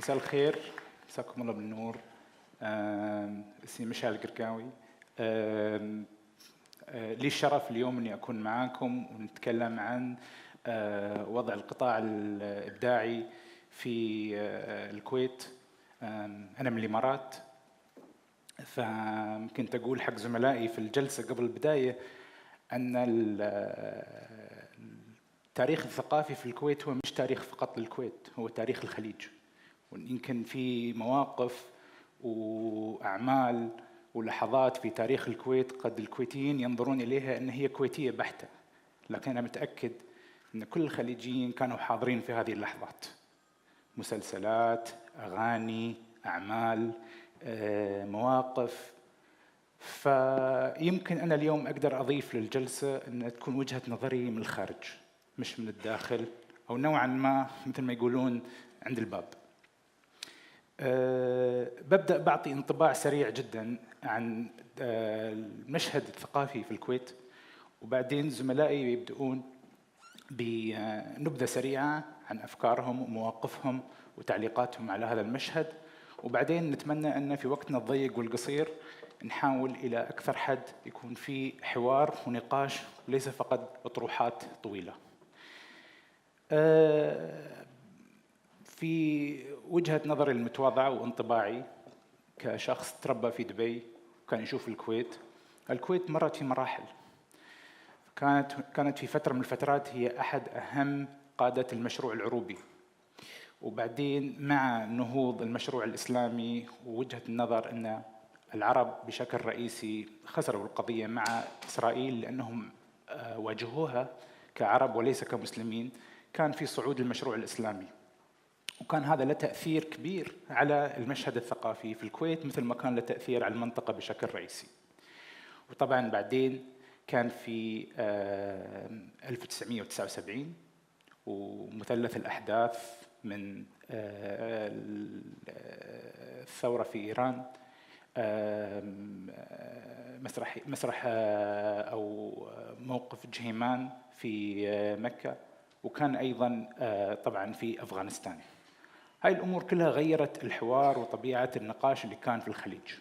مساء الخير، مساكم الله بالنور. اسمي مشعل القرقاوي. لي الشرف اليوم اني اكون معاكم ونتكلم عن وضع القطاع الابداعي في الكويت. انا من الامارات، فممكن اقول حق زملائي في الجلسه قبل البدايه ان التاريخ الثقافي في الكويت هو مش تاريخ فقط للكويت، هو تاريخ الخليج. ويمكن في مواقف وأعمال ولحظات في تاريخ الكويت قد الكويتيين ينظرون إليها أن هي كويتية بحتة، لكن أنا متأكد أن كل الخليجيين كانوا حاضرين في هذه اللحظات. مسلسلات، أغاني، أعمال، مواقف. فيمكن أنا اليوم أقدر أضيف للجلسة أن تكون وجهة نظري من الخارج مش من الداخل، أو نوعا ما مثل ما يقولون عند الباب. ببدأ بعطي انطباع سريع جدا عن المشهد الثقافي في الكويت، وبعدين زملائي يبدأون بنبذة سريعة عن أفكارهم ومواقفهم وتعليقاتهم على هذا المشهد، وبعدين نتمنى أن في وقتنا الضيق والقصير نحاول إلى أكثر حد يكون في حوار ونقاش وليس فقط أطروحات طويلة. في وجهة نظري المتواضعة وانطباعي كشخص تربى في دبي وكان يشوف الكويت مرت في مراحل. كانت في فترة من الفترات هي أحد أهم قادة المشروع العروبي، وبعدين مع نهوض المشروع الإسلامي ووجهة النظر أن العرب بشكل رئيسي خسروا القضية مع إسرائيل لأنهم واجهوها كعرب وليس كمسلمين، كان في صعود المشروع الإسلامي، وكان هذا له تأثير كبير على المشهد الثقافي في الكويت مثل ما كان له تأثير على المنطقة بشكل رئيسي. وطبعا بعدين كان في 1979 ومثلث الأحداث من الثورة في إيران، مسرح أو موقف جهيمان في مكة، وكان أيضا طبعا في أفغانستان. هاي الأمور كلها غيرت الحوار وطبيعة النقاش اللي كان في الخليج.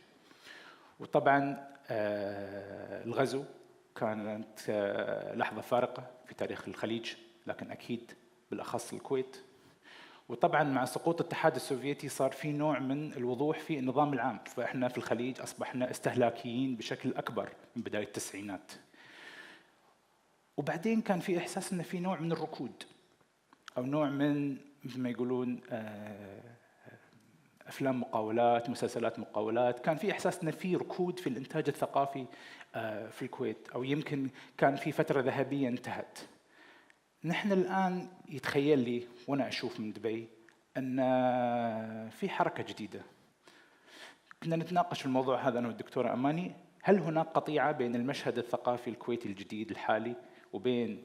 وطبعا الغزو كانت لحظة فارقة في تاريخ الخليج، لكن أكيد بالأخص الكويت. وطبعا مع سقوط الاتحاد السوفيتي صار في نوع من الوضوح في النظام العام، فإحنا في الخليج أصبحنا استهلاكيين بشكل أكبر من بداية التسعينات. وبعدين كان في إحساس أن في نوع من الركود أو نوع من مثل ما يقولون أفلام مقاولات، مسلسلات مقاولات. كان في إحساس أن في ركود في الإنتاج الثقافي في الكويت، أو يمكن كان في فترة ذهبية انتهت. نحن الآن يتخيل لي وأنا أشوف من دبي أن في حركة جديدة. كنا نتناقش في الموضوع هذا أنا والدكتورة أماني، هل هناك قطيعة بين المشهد الثقافي الكويتي الجديد الحالي وبين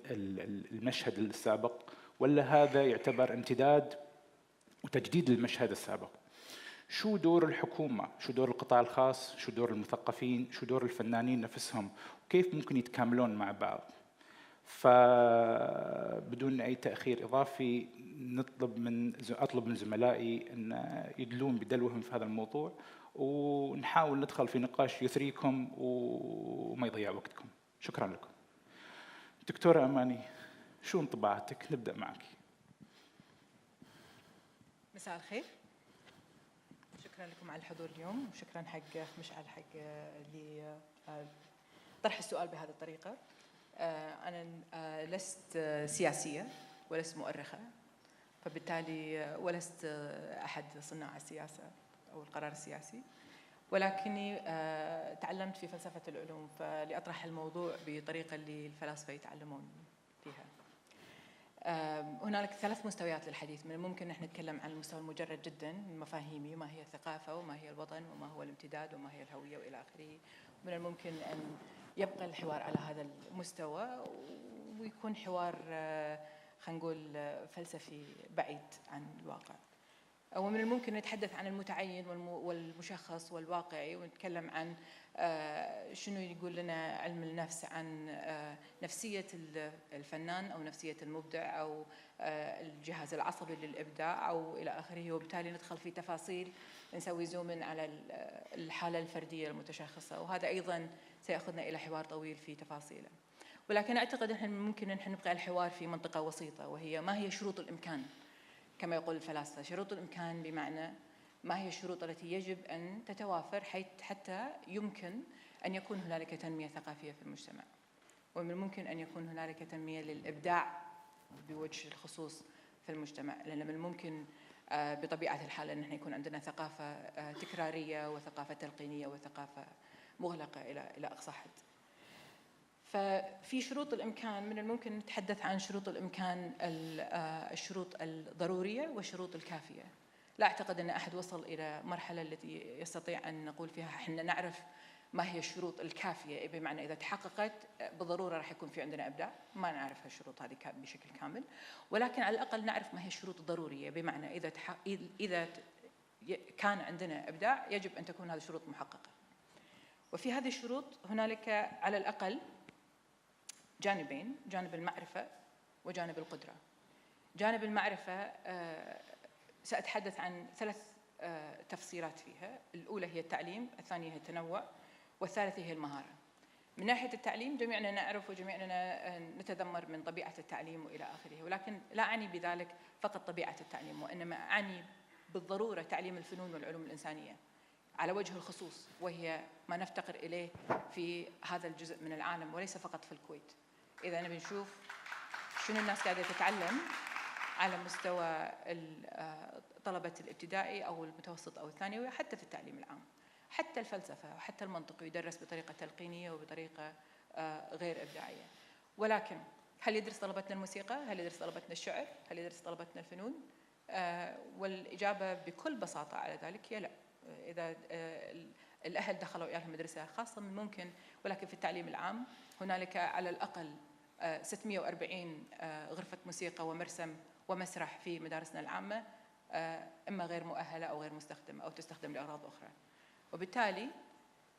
المشهد السابق، ولا هذا يعتبر امتداد وتجديد للمشهد السابق؟ شو دور الحكومة؟ شو دور القطاع الخاص؟ شو دور المثقفين؟ شو دور الفنانين نفسهم؟ وكيف ممكن يتكاملون مع بعض؟ فبدون أي تأخير إضافي أطلب من زملائي أن يدلون بدلوهم في هذا الموضوع، ونحاول ندخل في نقاش يثريكم وما يضيع وقتكم. شكرا لكم. دكتورة أماني، شو انطباعاتك؟ نبدأ معك. مساء الخير، شكرا لكم على الحضور اليوم، وشكرا حق مشعل حق طرح السؤال بهذه الطريقة. أنا لست سياسية ولست مؤرخة، فبالتالي ولست أحد صناع السياسة أو القرار السياسي، ولكني تعلمت في فلسفة العلوم، فلأطرح الموضوع بطريقة اللي الفلاسفة يتعلمون فيها. هنالك 3 مستويات للحديث. من الممكن نحن نتكلم عن المستوى المجرد جدا المفاهيمي، ما هي الثقافة وما هي الوطن وما هو الامتداد وما هي الهوية وإلى آخره. من الممكن أن يبقى الحوار على هذا المستوى ويكون حوار خلينا نقول فلسفي بعيد عن الواقع. ومن الممكن نتحدث عن المتعين والمشخص والواقعي، ونتكلم عن شنو يقول لنا علم النفس عن نفسية الفنان أو نفسية المبدع أو الجهاز العصبي للإبداع أو إلى آخره، وبالتالي ندخل في تفاصيل، نسوي زوم على الحالة الفردية المتشخصة، وهذا أيضا سيأخذنا إلى حوار طويل في تفاصيله. ولكن أعتقد أن ممكن أن نبقى الحوار في منطقة وسيطة، وهي ما هي شروط الإمكان كما يقول الفلاسفة. شروط الإمكان بمعنى ما هي الشروط التي يجب أن تتوافر حتى يمكن أن يكون هنالك تنمية ثقافية في المجتمع، ومن الممكن أن يكون هنالك تنمية للإبداع بوجه الخصوص في المجتمع، لأن من الممكن بطبيعة الحال أن يكون عندنا ثقافة تكرارية وثقافة تلقينية وثقافة مغلقة إلى أقصى حد. ففي شروط الإمكان من الممكن نتحدث عن شروط الإمكان، الشروط الضرورية والشروط الكافية. لا أعتقد أن أحد وصل إلى مرحلة التي يستطيع أن نقول فيها إحنا نعرف ما هي الشروط الكافية، بمعنى إذا تحققت بالضرورة راح يكون في عندنا إبداع. ما نعرف الشروط هذه بشكل كامل، ولكن على الأقل نعرف ما هي الشروط الضرورية، بمعنى إذا كان عندنا إبداع يجب أن تكون هذه الشروط محققة. وفي هذه الشروط هنالك على الأقل جانبين، جانب المعرفة وجانب القدرة. جانب المعرفة سأتحدث عن 3 تفصيلات فيها. الأولى هي التعليم، الثانية هي التنوع، والثالثة هي المهارة. من ناحية التعليم جميعنا نعرف وجميعنا نتذمر من طبيعة التعليم وإلى آخره، ولكن لا أعني بذلك فقط طبيعة التعليم، وإنما أعني بالضرورة تعليم الفنون والعلوم الإنسانية على وجه الخصوص، وهي ما نفتقر إليه في هذا الجزء من العالم وليس فقط في الكويت. إذا نبي نشوف شنو الناس قاعدة تتعلم على مستوى طلبة الابتدائي أو المتوسط أو الثانوي، حتى في التعليم العام، حتى الفلسفة وحتى المنطق يدرس بطريقة تلقينية وبطريقة غير إبداعية. ولكن هل يدرس طلبتنا الموسيقى؟ هل يدرس طلبتنا الشعر؟ هل يدرس طلبتنا الفنون؟ والإجابة بكل بساطة على ذلك هي لا. إذا الأهل دخلوا عيالهم مدرسة خاصة من ممكن، ولكن في التعليم العام هنالك على الأقل 640 غرفة موسيقى ومرسم ومسرح في مدارسنا العامة، إما غير مؤهلة أو غير مستخدمة أو تستخدم لأغراض أخرى. وبالتالي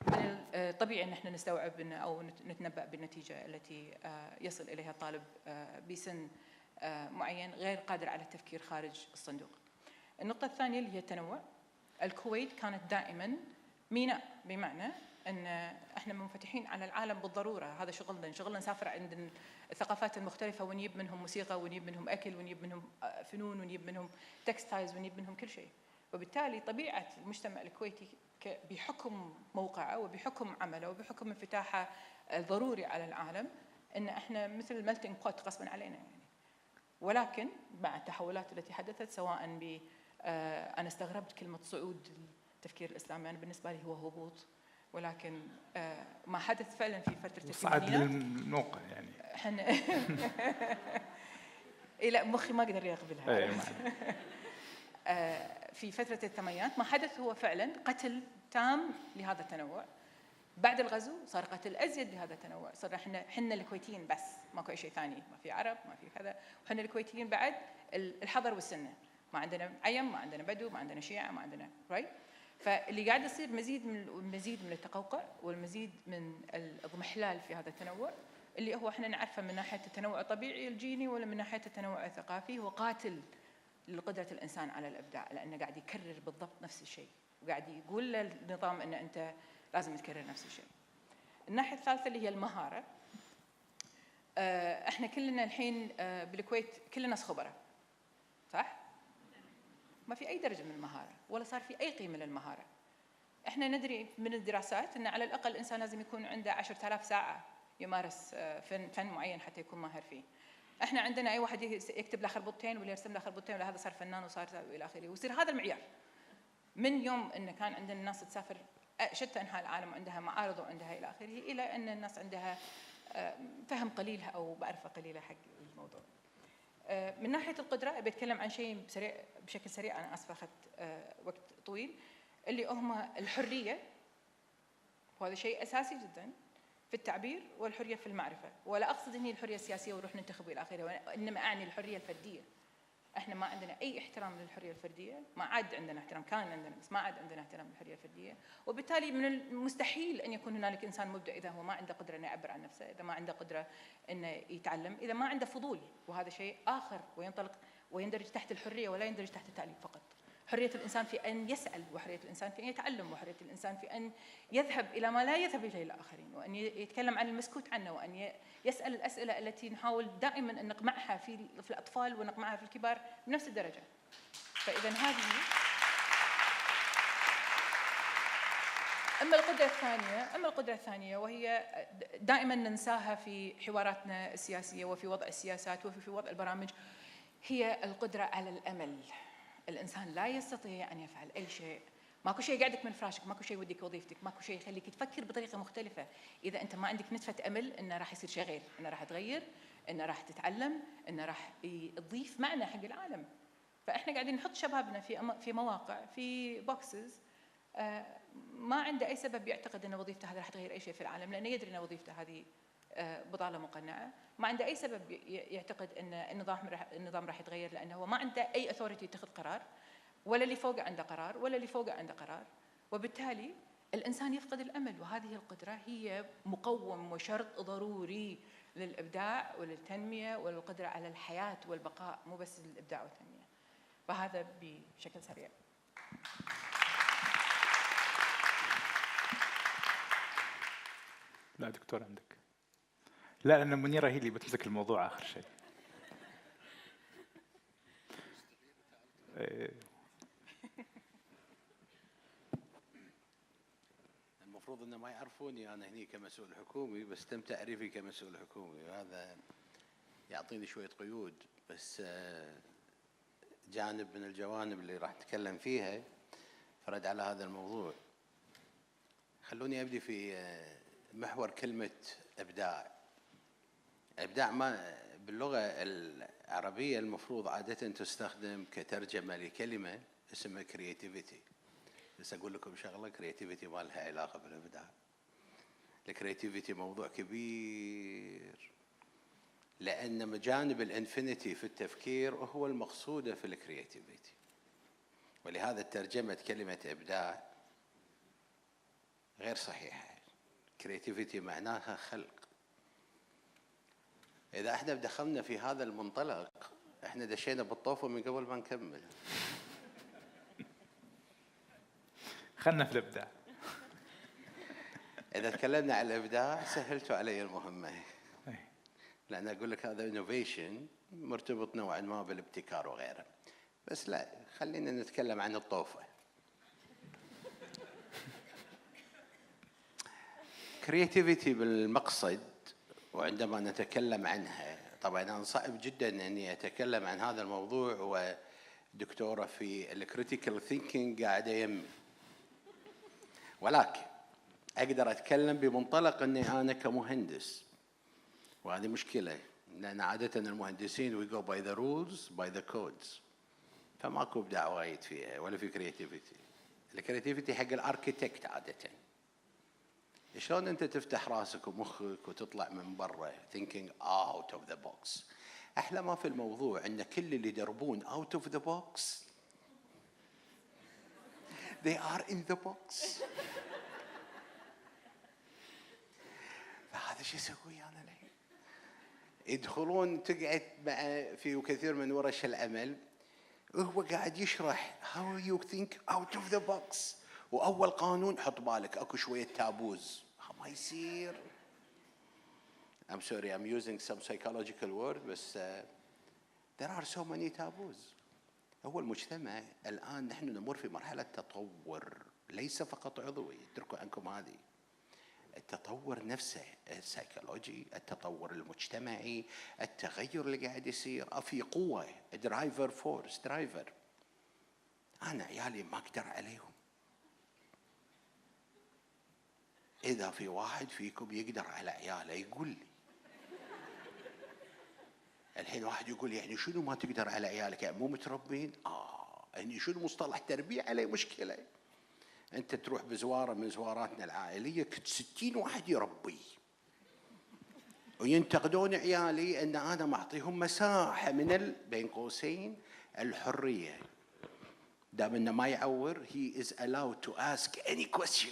من الطبيعي أن احنا نستوعب أو نتنبأ بالنتيجة التي يصل إليها الطالب بسن معين غير قادر على التفكير خارج الصندوق. النقطة الثانية اللي هي التنوع. الكويت كانت دائما ميناء، بمعنى أن احنا منفتحين على العالم بالضرورة، هذا شغلنا نسافر عند الثقافات المختلفة ونجيب منهم موسيقى ونجيب منهم أكل ونجيب منهم فنون ونجيب منهم تكستايلز ونجيب منهم كل شيء. وبالتالي طبيعة المجتمع الكويتي بحكم موقعه وبحكم عمله وبحكم انفتاحه الضروري على العالم ان احنا مثل الملتنج بوت غصبا علينا يعني. ولكن مع التحولات التي حدثت، سواء ب انا استغربت كلمة صعود التفكير الاسلامي، انا بالنسبة لي هو هبوط، ولكن ما حدث فعلا في فترة صعد للموقع يعني احنا لا مخي ما قدر يقبلها. في فترة الثمانينات ما حدث هو فعلا قتل تام لهذا التنوع. بعد الغزو صار قتل أزيد لهذا التنوع، صار احنا الكويتيين بس، ماكو أي شيء ثاني، ما في عرب ما في كذا، وحنا الكويتيين بعد الحضر والسنة، ما عندنا عيم، ما عندنا بدو، ما عندنا شيعة، ما عندنا فاللي قاعد يصير مزيد من التقوقع والمزيد من الاضمحلال في هذا التنوع، اللي هو احنا نعرفه من ناحية التنوع الطبيعي الجيني ولا من ناحية التنوع الثقافي، هو قاتل لقدرة الإنسان على الإبداع، لأنه قاعد يكرر بالضبط نفس الشيء، وقاعد يقول للنظام أن أنت لازم تكرر نفس الشيء. الناحية الثالثة اللي هي المهارة. احنا كلنا الحين بالكويت كل الناس خبراء، صح؟ ما في أي درجة من المهارة ولا صار في أي قيمة للمهارة. احنا ندري من الدراسات أن على الأقل الإنسان لازم يكون عنده 10,000 ساعة يمارس فن معين حتى يكون ماهر فيه. احنا عندنا اي واحد يكتب له خربطتين ولا يرسم له خربطتين ولا هذا صار فنان وصار الى اخره، ويصير هذا المعيار. من يوم ان كان عندنا الناس تسافر شتى انحاء العالم وعندها معارض وعندها الى اخره، الى ان الناس عندها فهم قليل او معرفه قليله حق الموضوع. من ناحيه القدره بتكلم عن شيء سريع بشكل سريع، انا اسفه اخذت وقت طويل، اللي هم الحريه، وهذا شيء اساسي جدا في التعبير، والحريه في المعرفه، ولا اقصد اني الحريه السياسيه ونروح ننتخب الى اخره، انما اعني الحريه الفرديه. احنا ما عندنا اي احترام للحريه الفرديه، ما عاد عندنا احترام، كان عندنا بس ما عاد عندنا احترام للحريه الفرديه، وبالتالي من المستحيل ان يكون هنالك انسان مبدع اذا هو ما عنده قدره انه يعبر عن نفسه، اذا ما عنده قدره انه يتعلم، اذا ما عنده فضول، وهذا شيء اخر وينطلق ويندرج تحت الحريه ولا يندرج تحت التعليم فقط. حريه الانسان في ان يسال، وحريه الانسان في ان يتعلم، وحريه الانسان في ان يذهب الى ما لا يذهب اليه الاخرين، وان يتكلم عن المسكوت عنه، وان يسال الاسئله التي نحاول دائما ان نقمعها في الاطفال ونقمعها في الكبار بنفس الدرجه. فاذا هذه اما القدره الثانيه وهي دائما ننساها في حواراتنا السياسيه وفي وضع السياسات وفي وضع البرامج، هي القدره على الامل. الانسان لا يستطيع ان يفعل اي شيء، ماكو شيء يقعدك من فراشك، ماكو شيء يوديك وظيفتك، ماكو شيء يخليك تفكر بطريقه مختلفه اذا انت ما عندك نتفه امل انه راح يصير شيء غير، انه راح تغير، انه راح تتعلم، انه راح تضيف معنى حق العالم. فاحنا قاعدين نحط شبابنا في مواقع، في بوكسز، ما عنده اي سبب يعتقد ان وظيفته هذه راح تغير اي شيء في العالم، لانه يدري ان وظيفته هذه بضاله مقنعه. ما عنده اي سبب يعتقد ان النظام راح يتغير، لانه هو ما عنده اي اثوريتي يتخذ قرار، ولا اللي فوقه عنده قرار، ولا اللي فوقه عنده قرار. وبالتالي الانسان يفقد الامل، وهذه القدره هي مقوم وشرط ضروري للابداع وللتنميه وللقدره على الحياه والبقاء، مو بس للابداع والتنميه. فهذا بشكل سريع. لا دكتور عندك. لا لأن منيرة هي اللي بتمسك الموضوع آخر شيء. المفروض إنه ما يعرفوني أنا هني كمسؤول حكومي، بس تم تعريفي كمسؤول حكومي، وهذا يعطيني شوية قيود. بس جانب من الجوانب اللي راح أتكلم فيها فرد على هذا الموضوع. خلوني أبدي في محور كلمة إبداع. إبداع ما باللغة العربية المفروض عادة تستخدم كترجمة لكلمة اسمها creativity. بس أقول لكم شغلة، creativity ما لها علاقة بالإبداع. الكرياتيفيتي موضوع كبير، لأن مجانب الانفينيتي في التفكير هو المقصودة في الكرياتيفيتي، ولهذا ترجمة كلمة إبداع غير صحيحة. كرياتيفيتي معناها خلق. إذا احنا دخلنا في هذا المنطلق احنا دشينا بالطوفة من قبل ما نكمل. خلنا في الإبداع. إذا تكلمنا عن الإبداع سهلتوا علي المهمة، لأن أقول لك هذا innovation مرتبط نوعا ما بالابتكار وغيره، بس لا، خلينا نتكلم عن الطوفة. creativity بالمقصد، وعندما نتكلم عنها طبعا أنا صعب جدا أني أتكلم عن هذا الموضوع ودكتورة في الكريتيكال ثينكينج قاعدة يمي، ولكن أقدر أتكلم بمنطلق أني أنا كمهندس، وهذه مشكلة لأن عادة المهندسين we go by the rules by the codes، فماكو إبداع وايد فيها ولا في creativity. الكرياتيفيتي حق الاركيتكت عادة. شلون أنت تفتح راسك ومخك وتطلع من برا thinking out of the box. أحلى ما في الموضوع أن كل اللي يدربون out of the box they are in the box. فهذا شو أسوي أنا الحين؟ يدخلون تقعد مع في كثير من ورش العمل وهو قاعد يشرح how you think out of the box، وأول قانون حط بالك أكو شوية تابوز ما يصير. I'm sorry I'm using some psychological word بس there are so many taboos. هو المجتمع الآن نحن نمر في مرحلة تطور ليس فقط عضوي، اتركوا عنكم هذه، التطور نفسه السيكولوجي، التطور المجتمعي، التغير اللي قاعد يصير في قوة درايفر فورس درايفر. أنا عيالي ما أقدر عليهم. إذا في واحد فيكم يقدر على عياله يقول لي. الحين واحد يقول يعني شنو ما تقدر على عيالك؟ يعني مو متربين؟ يعني شنو مصطلح تربية عليه مشكلة. أنت تروح بزوارة من زواراتنا العائلية كنت 60 واحد يربي وينتقدون عيالي ان انا معطيهم مساحه من بين قوسين الحريه. دام انه ما يعور he is allowed to ask any question.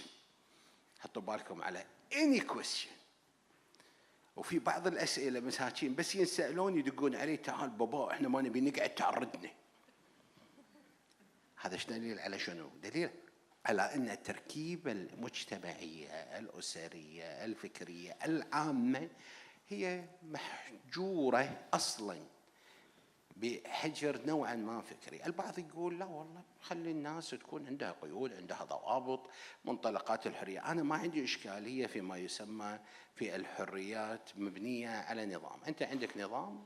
حطوا بالكم على any question. وفي بعض الاسئله مساكين بس ينسالون يدقون علي تعال بابا احنا ما نبي نقعد تعرضنا. هذا شنو دليل على شنو؟ دليل على ان التركيبه المجتمعيه الاسريه الفكريه العامه هي محجوره اصلا بحجر نوعا ما فكري. البعض يقول لا والله خلي الناس تكون عندها قيود، عندها ضوابط، منطلقات الحريه. انا ما عندي اشكاليه فيما يسمى في الحريات مبنيه على نظام. انت عندك نظام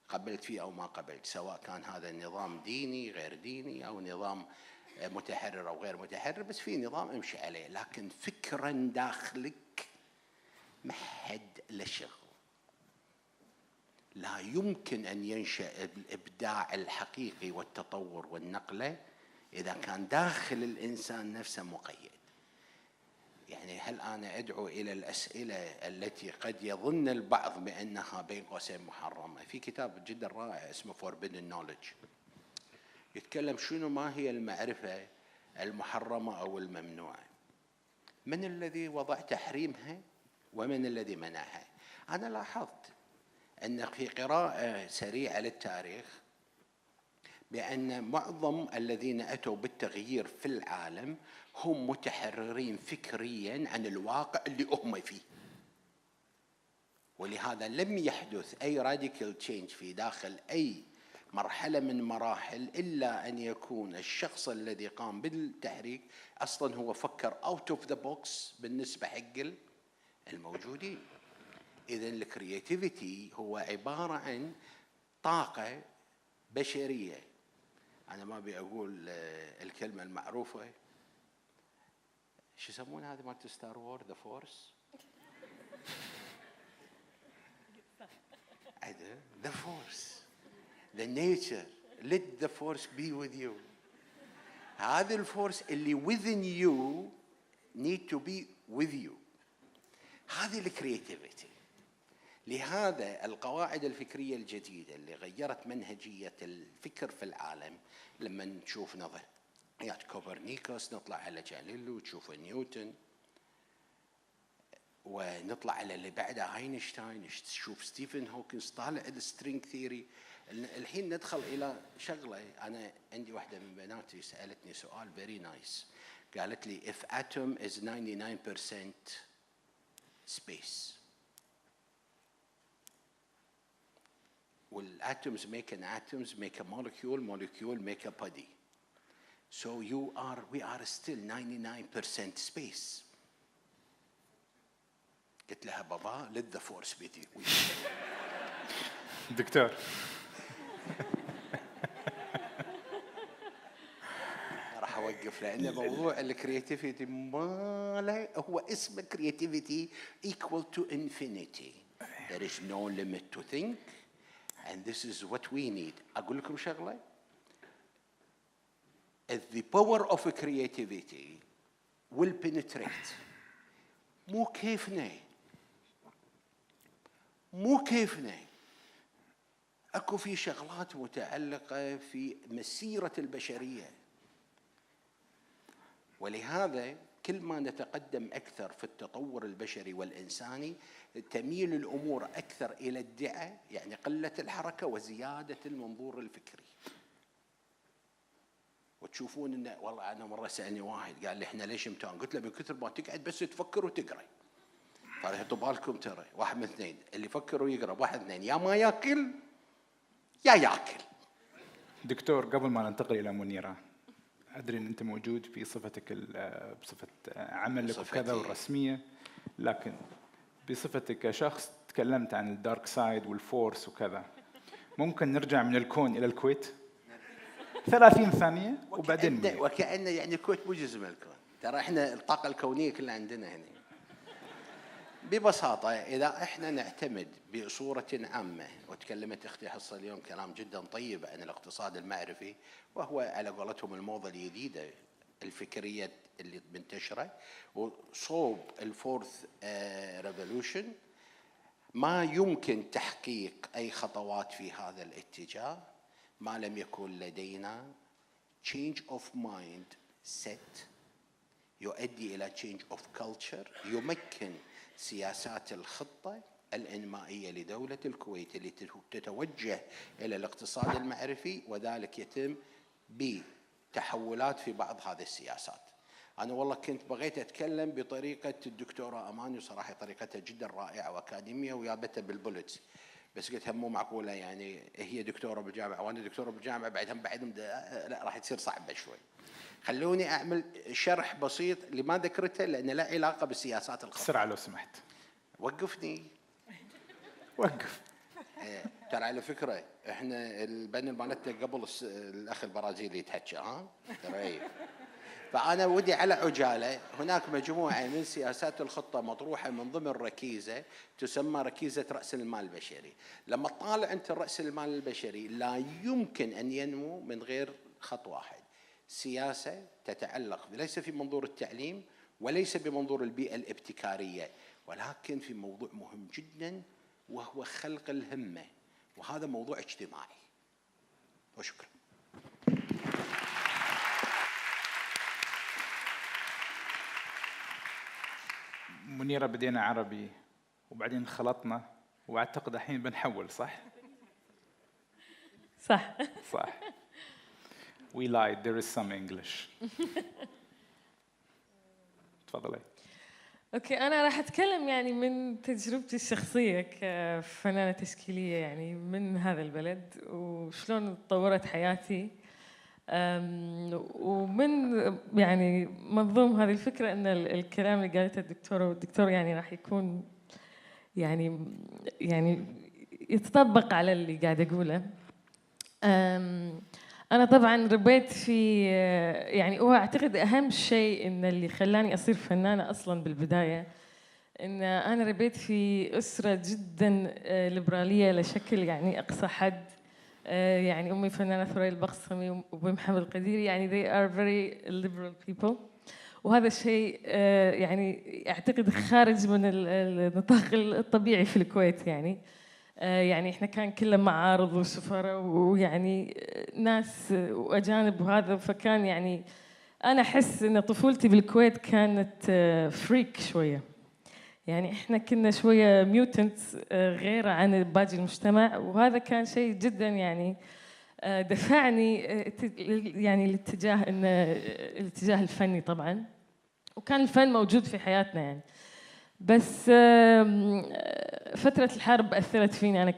قبلت فيه او ما قبلت، سواء كان هذا النظام ديني غير ديني او نظام متحرر او غير متحرر، بس في نظام امشي عليه. لكن فكرا داخلك ما حد له شغل. لا يمكن ان ينشأ الابداع الحقيقي والتطور والنقله اذا كان داخل الانسان نفسه مقيد. يعني هل انا ادعو الى الاسئله التي قد يظن البعض بانها بين قوسين محرمه؟ في كتاب جدا رائع اسمه Forbidden Knowledge يتكلم شنو ما هي المعرفه المحرمه او الممنوعه، من الذي وضع تحريمها ومن الذي منعها. انا لاحظت ان في قراءه سريعه للتاريخ بأن معظم الذين أتوا بالتغيير في العالم هم متحررين فكريا عن الواقع اللي هم فيه، ولهذا لم يحدث أي راديكال تشينج في داخل أي مرحلة من مراحل إلا أن يكون الشخص الذي قام بالتحريك أصلا هو فكر out of the box بالنسبة حق الموجودين. إذن الكرياتيفيتي هو عبارة عن طاقة بشرية. أنا ما أبي أقول الكلمة المعروفة، شو يسمون هذه مالت ستار وور ذا فورس؟ ذا فورس، ذا نيتشر، let the force be with you. هذا الفورس اللي within you need to be with you. هذه الكرياتيفيتي. لهذا القواعد الفكرية الجديدة اللي غيرت منهجية الفكر في العالم، لما نشوف نظريات كوبرنيكوس، نطلع على جاليليو، تشوف نيوتن، ونطلع على اللي بعده اينشتاين، تشوف ستيفن هوكينز طالع السترينج ثيوري. الحين ندخل الى شغله. انا عندي واحده من بناتي سالتني سؤال فيري نايس، قالت لي if atom is 99% space والatoms make an atoms make a molecule make a body, so we are still 99% space. قلت لها بابا let the force be with you. دكتور راح اوقف لان موضوع الكرياتيفيتي ماله هو اسم كرياتيفيتي equal to infinity. There is no limit to think and this is what we need. اقول لكم شغله، the power of creativity will penetrate. مو كيفنا اكو في شغلات متعلقه في مسيره البشريه. ولهذا كل ما نتقدم أكثر في التطور البشري والإنساني تميل الأمور أكثر إلى الدعة، يعني قلة الحركة وزيادة المنظور الفكري. وتشوفون إن والله أنا مرة سألني واحد قال لي إحنا ليش امتحان؟ قلت له من كثر ما تقعد بس تفكر وتقرأ. فحطوا بالكم ترى واحد من اثنين، اللي يفكر ويقرأ واحد من اثنين، يا ما ياكل يا ياكل. دكتور، قبل ما ننتقل إلى منيرة، أدري أن أنت موجود في صفتك بصفة عملك وكذا والرسمية، لكن بصفتك كشخص تكلمت عن الدارك سايد والفورس وكذا. ممكن نرجع من الكون إلى الكويت 30 ثانية وبعدين وكأنه يعني الكويت مو جزء من الكون. ترى إحنا الطاقة الكونية كلها عندنا هنا. ببساطة إذا إحنا نعتمد بصورة عامة، وتكلمت أختي حصة اليوم كلام جدا طيب عن الاقتصاد المعرفي، وهو على قولتهم الموضة الجديدة الفكرية اللي منتشرة وصوب الفورث ريفولوشن. ما يمكن تحقيق أي خطوات في هذا الاتجاه ما لم يكن لدينا change of mind set يؤدي إلى change of culture يمكن سياسات الخطة الإنمائية لدولة الكويت اللي تتوجه إلى الاقتصاد المعرفي، وذلك يتم بتحولات في بعض هذه السياسات. أنا والله كنت بغيت أتكلم بطريقة الدكتورة أماني، وصراحة طريقتها جدا رائعة وأكاديمية ويابتها بالبولتس، بس قلت هم مو معقولة يعني هي دكتورة بالجامعة وأنا دكتورة بالجامعة بعدهم لا راح تصير صعبة شوي. خلوني أعمل شرح بسيط لما ذكرته لأنه لا علاقة بالسياسات الخاصة. بسرعة لو سمحت. وقفني. وقف. ترى على فكرة إحنا البانل مالتنا قبل الأخ البرازيلي يتحكى ترى. فأنا ودي على عجالة، هناك مجموعة من سياسات الخطة مطروحة من ضمن ركيزة تسمى ركيزة رأس المال البشري. لما تطالع أنت رأس المال البشري لا يمكن أن ينمو من غير خط واحد، سياسة تتعلق ليس في منظور التعليم وليس بمنظور البيئة الابتكارية، ولكن في موضوع مهم جدا وهو خلق الهمة، وهذا موضوع اجتماعي. وشكرا. منيرة بدينا عربي وبعدين خلطنا واعتقد الحين بنحول، صح؟ صح. صح. We lied, there is some English. تفضلي. اوكي، انا راح اتكلم يعني من تجربتي الشخصيه كفنانه تشكيليه يعني من هذا البلد وشلون تطورت حياتي، ومن يعني منظوم هذه الفكره ان الكلام اللي قالته الدكتوره والدكتور يعني راح يكون يعني يتطبق على اللي قاعد اقوله. أنا طبعاً ربيت في يعني وأعتقد أهم شيء إن اللي خلاني أصير فنانة أصلاً بالبداية إن أنا ربيت في أسرة جداً ليبرالية لشكل يعني أقصى حد. يعني أمي فنانة ثريا البقسمي وأبوي محمد القديري، يعني they are very liberal people، وهذا الشيء يعني أعتقد خارج من النطاق الطبيعي في الكويت. يعني إحنا كان كله معارض وسفراء ويعني ناس وأجانب وهذا، فكان يعني أنا أحس إن طفولتي بالكويت كانت فريك شوية، يعني إحنا كنا شوية ميوتنتس غير عن باقي المجتمع، وهذا كان شيء جدا يعني دفعني يعني الاتجاه الفني طبعا، وكان الفن موجود في حياتنا يعني. بس فترة الحرب أثرت فيني، أنا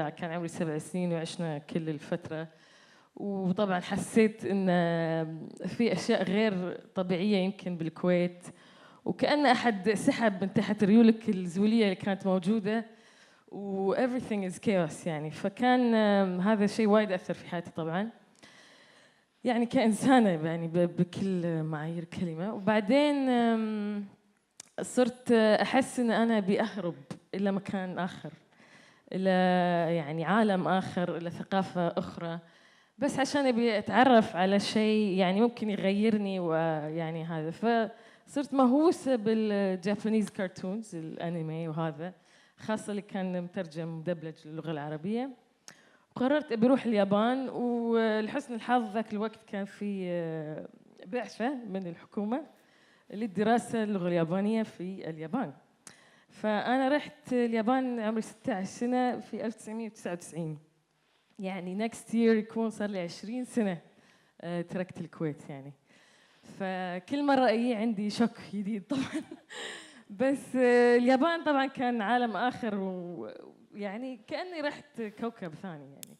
كان عمري 7 سنين وعشنا كل الفترة، وطبعا حسيت إن في أشياء غير طبيعية يمكن بالكويت، وكأن أحد سحب من تحت ريولك الزولية اللي كانت موجودة و everything is chaos يعني. فكان هذا الشيء وايد أثر في حياتي طبعا يعني كإنسانة يعني بكل معايير الكلمة. وبعدين صرت أحس إن أنا أبي أهرب إلى مكان آخر، إلى يعني عالم آخر، إلى ثقافة أخرى، بس عشان أبي أتعرف على شيء يعني ممكن يغيرني ويعني هذا. فصرت مهووسة بالجابانيز كارتونز الأنمي وهذا، خاصة اللي كان مترجم مدبلج للغة العربية. وقررت أبي أروح اليابان، ولحسن الحظ ذاك الوقت كان في بعثة من الحكومة للدراسة اللغة اليابانية في اليابان. فأنا رحت اليابان عمري 16 سنة في 1999، يعني next year يكون صار لي 20 سنة تركت الكويت يعني. فكل مرة أجي عندي شوك جديد طبعا. بس اليابان طبعا كان عالم آخر، ويعني كأني رحت كوكب ثاني يعني.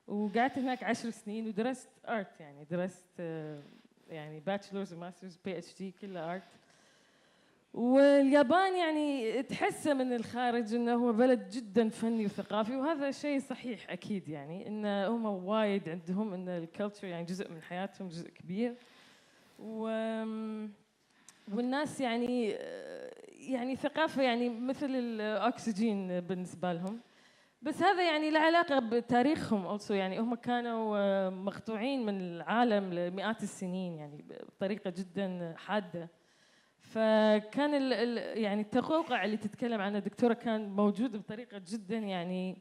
وقعدت هناك 10 سنين ودرست آرت، يعني درست يعني باتشلرز وماسترز بي اتش دي كله آرت. واليابان يعني تحسه من الخارج انه هو بلد جدا فني وثقافي، وهذا شيء صحيح اكيد، يعني ان هم وايد عندهم ان الكالتشر يعني جزء من حياتهم، جزء كبير. والناس يعني ثقافه يعني مثل الاكسجين بالنسبه لهم. بس هذا يعني له علاقه بتاريخهم also، يعني هم كانوا مقطوعين من العالم لمئات السنين يعني بطريقه جدا حاده. فكان يعني التقوقع اللي تتكلم عنه الدكتورة كان موجود بطريقة جدا يعني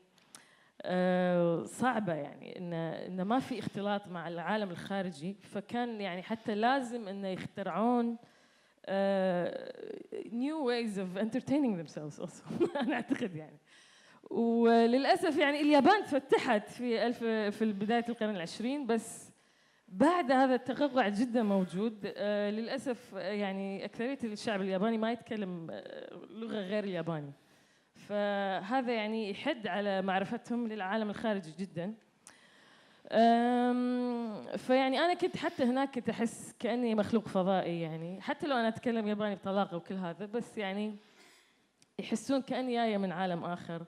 صعبة، يعني إنه ما في اختلاط مع العالم الخارجي، فكان يعني حتى لازم إنه يخترعون new ways of entertaining themselves also. أنا أعتقد يعني. وللأسف يعني اليابان تفتحت في بداية القرن العشرين، بس بعد هذا التقوقع جدا موجود. للأسف يعني أكثرية الشعب الياباني ما يتكلم لغة غير الياباني، فهذا يعني يحد على معرفتهم للعالم الخارجي جدا. فيعني أنا كنت حتى هناك كنت أحس كأني مخلوق فضائي، يعني حتى لو أنا أتكلم ياباني بطلاقة وكل هذا، بس يعني يحسون كأني جاية من عالم آخر.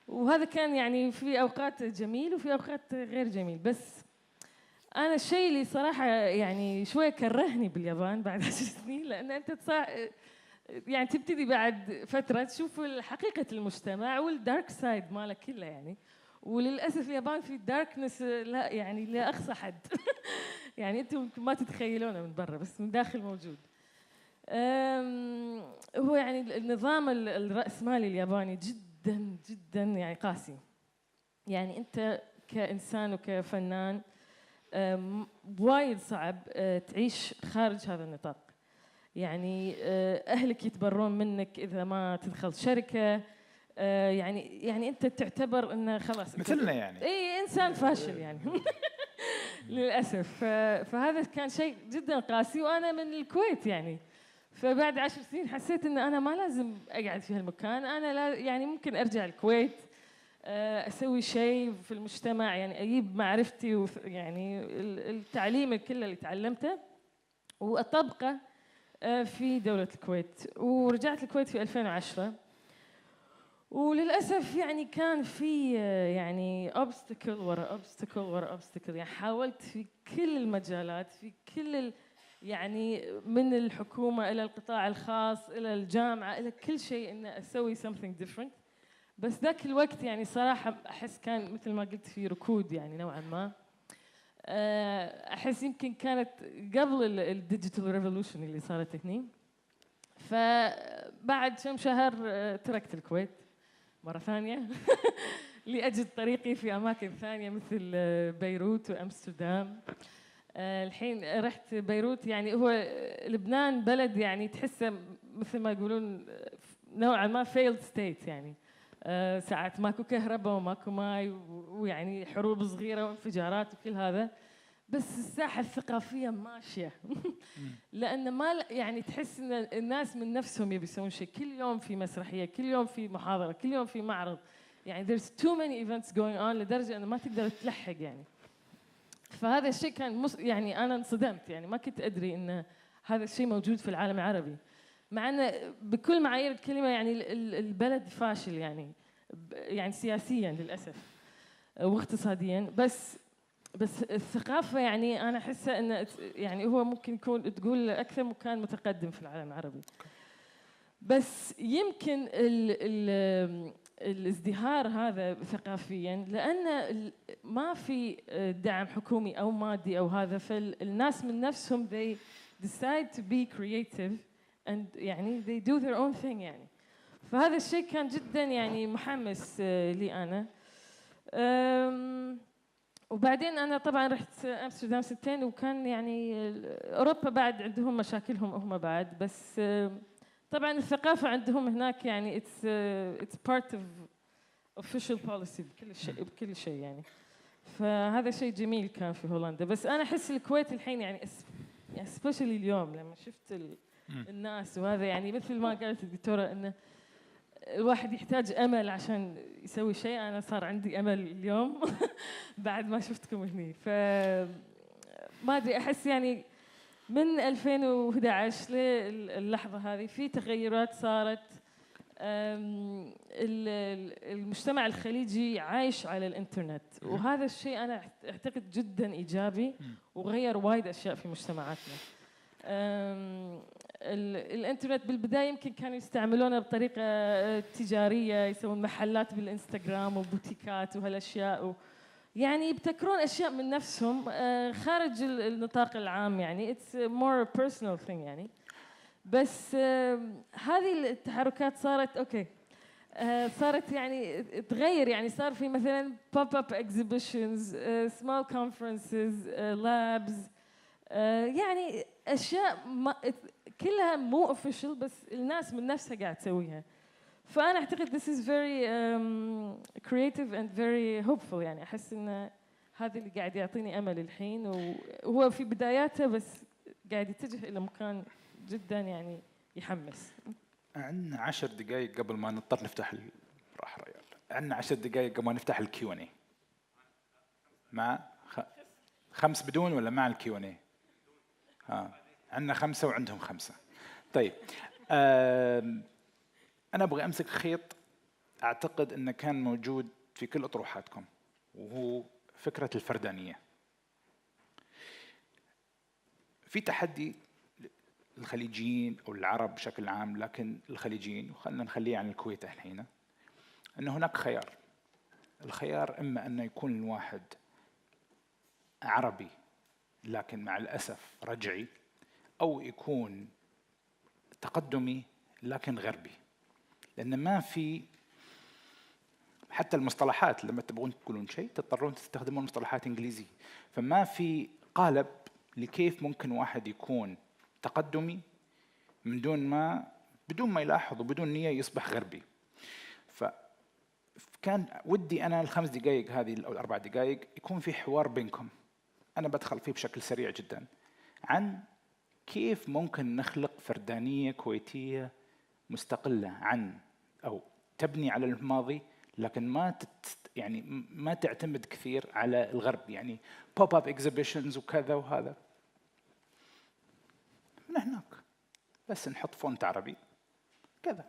وهذا كان يعني في أوقات جميل وفي أوقات غير جميل. بس أنا الشيء اللي صراحة يعني شوية كرهني باليابان بعد 10 سنين، لأن أنت يعني تبتدي بعد فترة تشوف حقيقة المجتمع والدارك سايد ماله كله يعني. وللأسف اليابان في داركنس لا يعني لا أقصى حد. يعني أنتم ما تتخيلونه من برا، بس من داخل موجود. هو يعني النظام الرأسمالي الياباني جدا جدا يعني قاسي. يعني أنت كإنسان وكفنان وايد صعب تعيش خارج هذا النطاق. يعني أهلك يتبرون منك إذا ما تدخل شركة. يعني أنت تعتبر إنه خلاص مثلنا يعني أي إنسان فاشل يعني. للأسف. فهذا كان شيء جدا قاسي، وأنا من الكويت يعني. فبعد 10 سنين حسيت إن أنا ما لازم أقعد في هالمكان، أنا يعني ممكن أرجع الكويت أسوي شيء في المجتمع، يعني أجيب معرفتي يعني التعليم كله اللي تعلمته وأطبقه في دولة الكويت. ورجعت الكويت في 2010. وللأسف يعني كان في يعني obstacle ورا obstacle ورا obstacle. يعني حاولت في كل المجالات، في كل يعني من الحكومة إلى القطاع الخاص إلى الجامعة إلى كل شيء إن أسوي something different. بس ذاك الوقت يعني صراحة أحس كان مثل ما قلت في ركود يعني نوعا ما. أحس يمكن كانت قبل الديجيتال ريفولوشن اللي صارت هني. فبعد كم شهر تركت الكويت مرة ثانية لأجد طريقي في أماكن ثانية مثل بيروت وأمستردام. الحين رحت بيروت. يعني هو لبنان بلد يعني تحسه مثل ما يقولون نوعا ما failed state يعني. ساعات ماكو كهرباء وماكو ماي ويعني حروب صغيرة وانفجارات وكل هذا، بس الساحة الثقافية ماشية. لأن ما يعني تحس إن الناس من نفسهم يبي يسوون شيء. كل يوم في مسرحية، كل يوم في محاضرة، كل يوم في معرض. يعني there's too many events going on لدرجة أنه ما تقدر تلحق يعني. فهذا الشيء كان يعني أنا انصدمت، يعني ما كنت أدري إن هذا الشيء موجود في العالم العربي، مع أنه بكل معايير الكلمة يعني البلد فاشل يعني سياسيا للأسف واقتصاديا. بس الثقافة يعني أنا أحسها إنه يعني هو ممكن يكون تقول أكثر مكان متقدم في العالم العربي. بس يمكن الازدهار هذا ثقافيا لأن ما في دعم حكومي أو مادي أو هذا، فالناس من نفسهم they decide to be creative and يعني they do their own thing يعني. فهذا الشيء كان جدا يعني محمس لي أنا. وبعدين أنا طبعاً رحت أمستردام 2 سنين، وكان يعني أوروبا بعد عندهم مشاكلهم هم بعد، بس طبعاً الثقافة عندهم هناك يعني it's part of official policy بكل شيء يعني. فهذا شيء جميل كان في هولندا. بس أنا أحس الكويت الحين يعني especially اليوم لما شفت الناس وهذا، يعني مثل ما قالت الدكتورة إنه الواحد يحتاج أمل عشان يسوي شيء. أنا صار عندي أمل اليوم بعد ما شفتكم هني. فما أدري، أحس يعني من 2011 للحظة هذه في تغيرات صارت. المجتمع الخليجي عايش على الإنترنت، وهذا الشيء أنا أعتقد جدا إيجابي وغير وايد أشياء في مجتمعاتنا. الانترنت بالبدايه يمكن كانوا يستعملونه بطريقه تجاريه، يسوون محلات بالانستغرام وبوتيكات وهالاشياء، يعني يبتكرون اشياء من نفسهم خارج النطاق العام، يعني it's more personal thing يعني. بس هذه التحركات صارت اوكي، صارت يعني تغير، يعني صار في مثلا pop up exhibitions, small conferences, labs, يعني اشياء كلها مو official بس الناس من نفسها قاعد تسويها. فانا اعتقد this is very creative and very hopeful. يعني احس ان هذا اللي قاعد يعطيني امل الحين، وهو في بداياته بس قاعد يتجه الى مكان جدا يعني يحمس. عندنا 10 دقائق قبل ما نضطر نفتح راح ريال. عندنا 10 دقائق قبل ما نفتح الكيو ان اي. مع 5 بدون ولا مع الكيو ان اي؟ عندنا 5 وعندهم 5. طيب انا ابغى امسك خيط اعتقد انه كان موجود في كل اطروحاتكم، وهو فكرة الفردانية. في تحدي الخليجيين أو العرب بشكل عام، لكن الخليجيين، وخلنا نخليه عن الكويت الحين، أن هناك خيار. الخيار إما أن يكون الواحد عربي لكن مع الأسف رجعي، أو يكون تقدمي لكن غربي. لأن ما في حتى المصطلحات، لما تبغون تقولون شيء تضطرون تستخدمون مصطلحات إنجليزية، فما في قالب لكيف ممكن واحد يكون تقدمي بدون ما يلاحظ وبدون نية يصبح غربي. فكان ودي أنا ال5 دقائق هذه أو ال4 دقائق يكون في حوار بينكم. أنا بدخل فيه بشكل سريع جدا عن كيف ممكن نخلق فردانية كويتية مستقلة عن أو تبني على الماضي، لكن ما تعتمد كثير على الغرب. يعني pop up exhibitions وكذا وهذا من هناك، بس نحط فونت عربي كذا،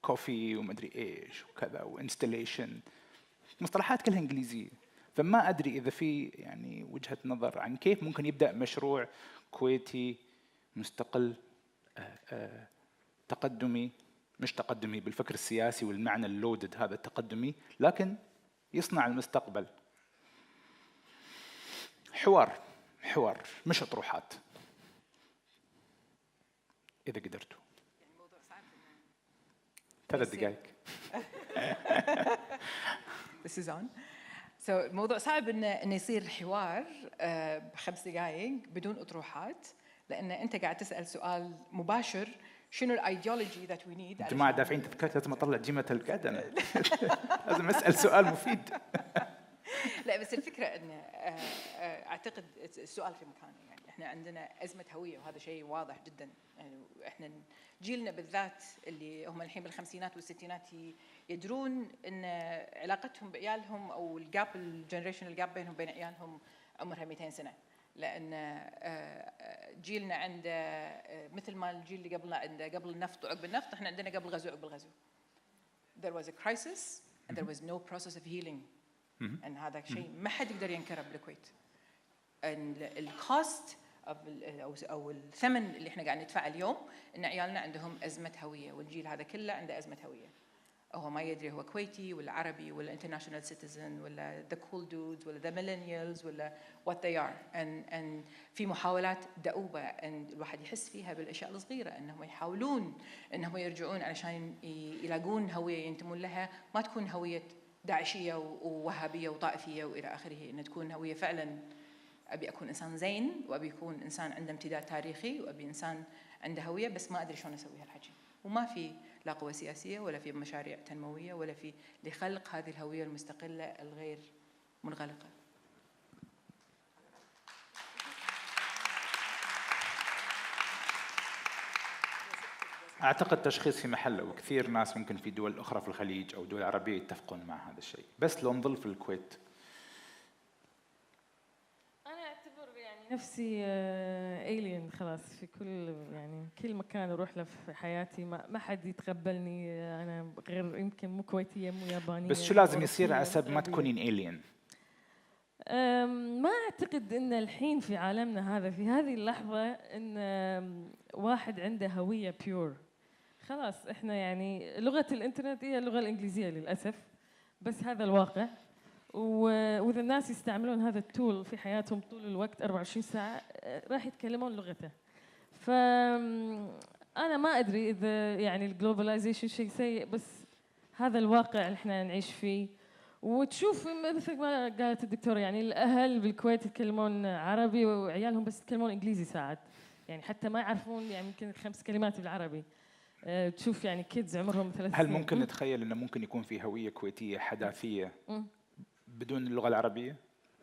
كوفي ومدري ايش وكذا، وانستليشن، مصطلحات كلها انجليزيه. فما ادري اذا في يعني وجهه نظر عن كيف ممكن يبدا مشروع كويتي مستقل تقدمي، مش تقدمي بالفكر السياسي والمعنى اللودد هذا التقدمي، لكن يصنع المستقبل. حوار مش اطروحات اذا قدرتوا. 3 دقائق. This is on. So الموضوع صعب إنه يصير حوار ب5 دقائق بدون أطروحات، لأن أنت قاعد تسأل سؤال مباشر، شنو الايديولوجي ذات وي نيد. جماعة دافعين تذكرت لازم اطلع جيمة القعدة أنا. لازم اسال سؤال مفيد. لا بس الفكرة إنه أعتقد السؤال في مكانه. يعني إحنا عندنا أزمة هوية، وهذا شيء واضح جدا. يعني إحنا جيلنا بالذات اللي هم الحين بالخمسينات والستينات يدرون إن علاقتهم بعيالهم أو الجنريشن الجاب بينهم وبين عيالهم عمرها 200 سنة. لأن جيلنا عنده مثل ما الجيل اللي قبلنا عنده قبل النفط وعقب النفط، إحنا عندنا قبل الغزو وعقب الغزو. There was a crisis and there was no process of healing. and هذا شيء ما حد يقدر ينكره بالكويت. الكوست أو الثمن اللي إحنا قاعد ندفعه اليوم إن عيالنا عندهم أزمة هوية، والجيل هذا كله عنده أزمة هوية. هو ما يدري هو كويتي ولا عربي ولا international citizen ولا the cool dudes ولا the millennials ولا what they are. and في محاولات دؤوبة أن الواحد يحس فيها بالأشياء الصغيرة، أنهم يحاولون أنهم يرجعون علشان يلاقون هوية ينتمون لها، ما تكون هوية داعشية ووهابية وطائفية وإلى آخره، أن تكون هوية فعلاً أبي أكون إنسان زين، وأبي يكون إنسان عنده امتداد تاريخي، وأبي إنسان عنده هوية، بس ما أدري شلون أسوي هالحكي. وما في لا قوة سياسية ولا في مشاريع تنموية ولا في لخلق هذه الهوية المستقلة الغير منغلقة. أعتقد تشخيص في محله، وكثير ناس ممكن في دول أخرى في الخليج أو دول عربية يتفقون مع هذا الشيء. بس لو نظل في الكويت، أنا أعتبر يعني نفسي alien خلاص في كل مكان أروح له في حياتي، ما حد يتقبلني. أنا غير يمكن مو كويتية مو يابانية. بس شو لازم يصير على حسب ما تكونين alien؟ ما أعتقد إن الحين في عالمنا هذا في هذه اللحظة إن واحد عنده هوية pure. خلاص إحنا يعني لغة الإنترنت هي اللغة الإنجليزية للأسف، بس هذا الواقع. وإذا الناس يستعملون هذا التول في حياتهم طول الوقت 24 ساعة راح يتكلمون لغته. أنا ما أدري إذا يعني الجلوباليزيشن شيء سيء، بس هذا الواقع اللي إحنا نعيش فيه. وتشوف مثل ما قالت الدكتورة، يعني الأهل بالكويت يتكلمون عربي وعيالهم بس يتكلمون إنجليزي ساعات، يعني حتى ما يعرفون يعني يمكن 5 كلمات بالعربي. تشوف يعني كيدز عمرهم 3 هل سنين. ممكن نتخيل انه ممكن يكون في هويه كويتيه حداثيه بدون اللغه العربيه؟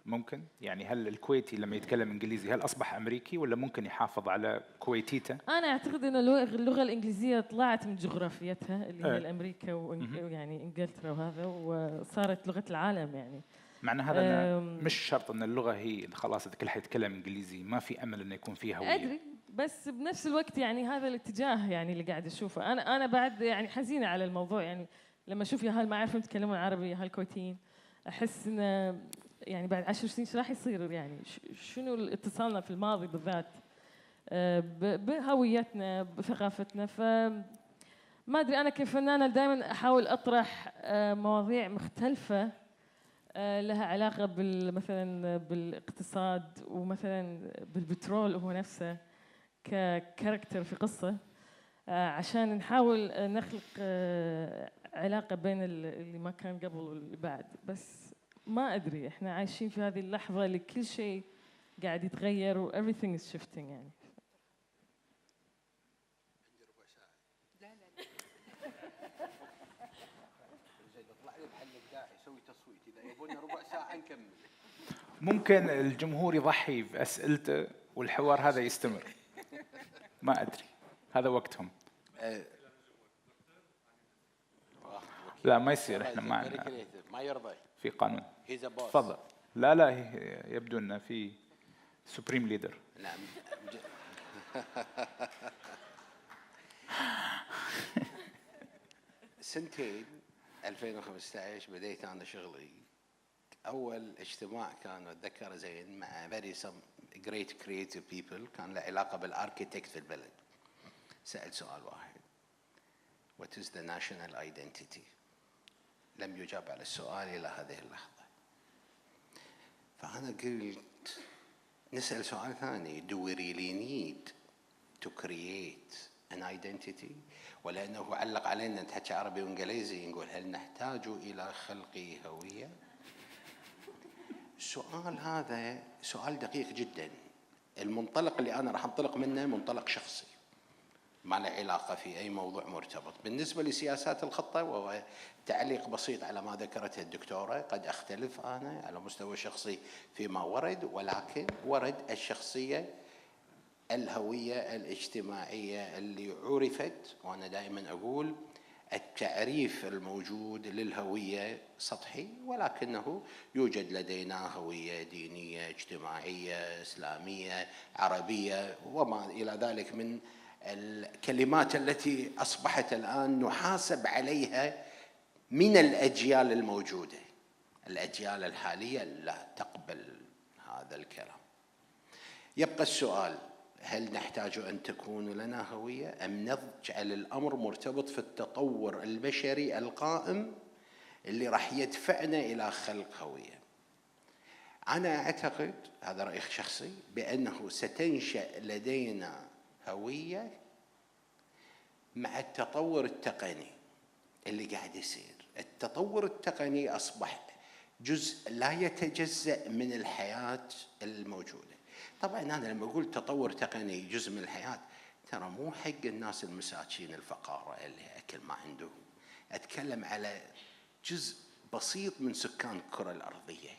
ممكن يعني هل الكويتي لما يتكلم انجليزي هل اصبح امريكي ولا ممكن يحافظ على كويتيته؟ انا اعتقد ان اللغه الانجليزيه طلعت من جغرافيتها اللي هي الامريكا ويعني انجلترا وهذا، وصارت لغه العالم يعني. معنى هذا أنه مش شرط ان اللغه هي خلاص اذا كل حد يتكلم انجليزي ما في امل انه يكون في هويه. ادري، بس بنفس الوقت يعني هذا الاتجاه يعني اللي قاعد اشوفه. انا بعد يعني حزينه على الموضوع، يعني لما اشوف يا هال ما يعرفون يتكلمون عربي، يا هال كويتيين، احس انه يعني بعد 10 سنين ايش راح يصير؟ يعني شنو اتصالنا في الماضي بالذات بهويتنا بثقافتنا. ما ادري، انا كفنانه دائما احاول اطرح مواضيع مختلفه لها علاقه مثلا بالاقتصاد، ومثلا بالبترول هو نفسه ككاركتر في قصه، عشان نحاول نخلق علاقه بين اللي ما كان قبل واللي بعد. بس ما ادري، احنا عايشين في هذه اللحظه اللي كل شيء قاعد يتغير و everything is shifting يعني. لا اطلع لي بحل ابداعي، سوي تصويت اذا يبون ربع ساعه نكمل. ممكن الجمهور يضحي باسئلته والحوار هذا يستمر. ما ادري، هذا وقتهم. لا ما يصير، احنا معنا ما يرضى في قانون. تفضل. لا يبدو ان في سوبريم ليدر. نعم. سنتين 2015 بديت انا شغلي. اول اجتماع كان اتذكر زين مع very some great creative people، كان له علاقه بالاركيتكت في البلد. سأل سؤال واحد: What is the national identity؟ لم يجاب على السؤال الى هذه اللحظه. فانا قلت نسأل سؤال ثاني: Do we really need to create an identity؟ ولأنه علق علينا نتحكي عربي وإنجليزي، نقول هل نحتاج إلى خلق هوية؟ السؤال هذا سؤال دقيق جدا. المنطلق اللي أنا راح أنطلق منه منطلق شخصي، ما له علاقة في أي موضوع مرتبط. بالنسبة لسياسات الخطة، وهو تعليق بسيط على ما ذكرته الدكتورة، قد أختلف أنا على مستوى شخصي فيما ورد، ولكن ورد الشخصية الهوية الاجتماعية اللي عرفت. وأنا دائما أقول التعريف الموجود للهوية سطحي، ولكنه يوجد لدينا هوية دينية، اجتماعية، إسلامية، عربية، وما إلى ذلك من الكلمات التي أصبحت الآن نحاسب عليها من الأجيال الموجودة. الأجيال الحالية لا تقبل هذا الكلام. يبقى السؤال: هل نحتاج أن تكون لنا هوية، أم نجعل الأمر مرتبط في التطور البشري القائم اللي راح يدفعنا إلى خلق هوية؟ أنا أعتقد، هذا رأي شخصي، بأنه ستنشأ لدينا هوية مع التطور التقني اللي قاعد يصير. التطور التقني أصبح جزء لا يتجزأ من الحياة الموجودة. طبعا أنا لما أقول تطور تقني جزء من الحياة، ترى مو حق الناس المساكين الفقارة اللي أكل ما عندهم، أتكلم على جزء بسيط من سكان الكرة الأرضية.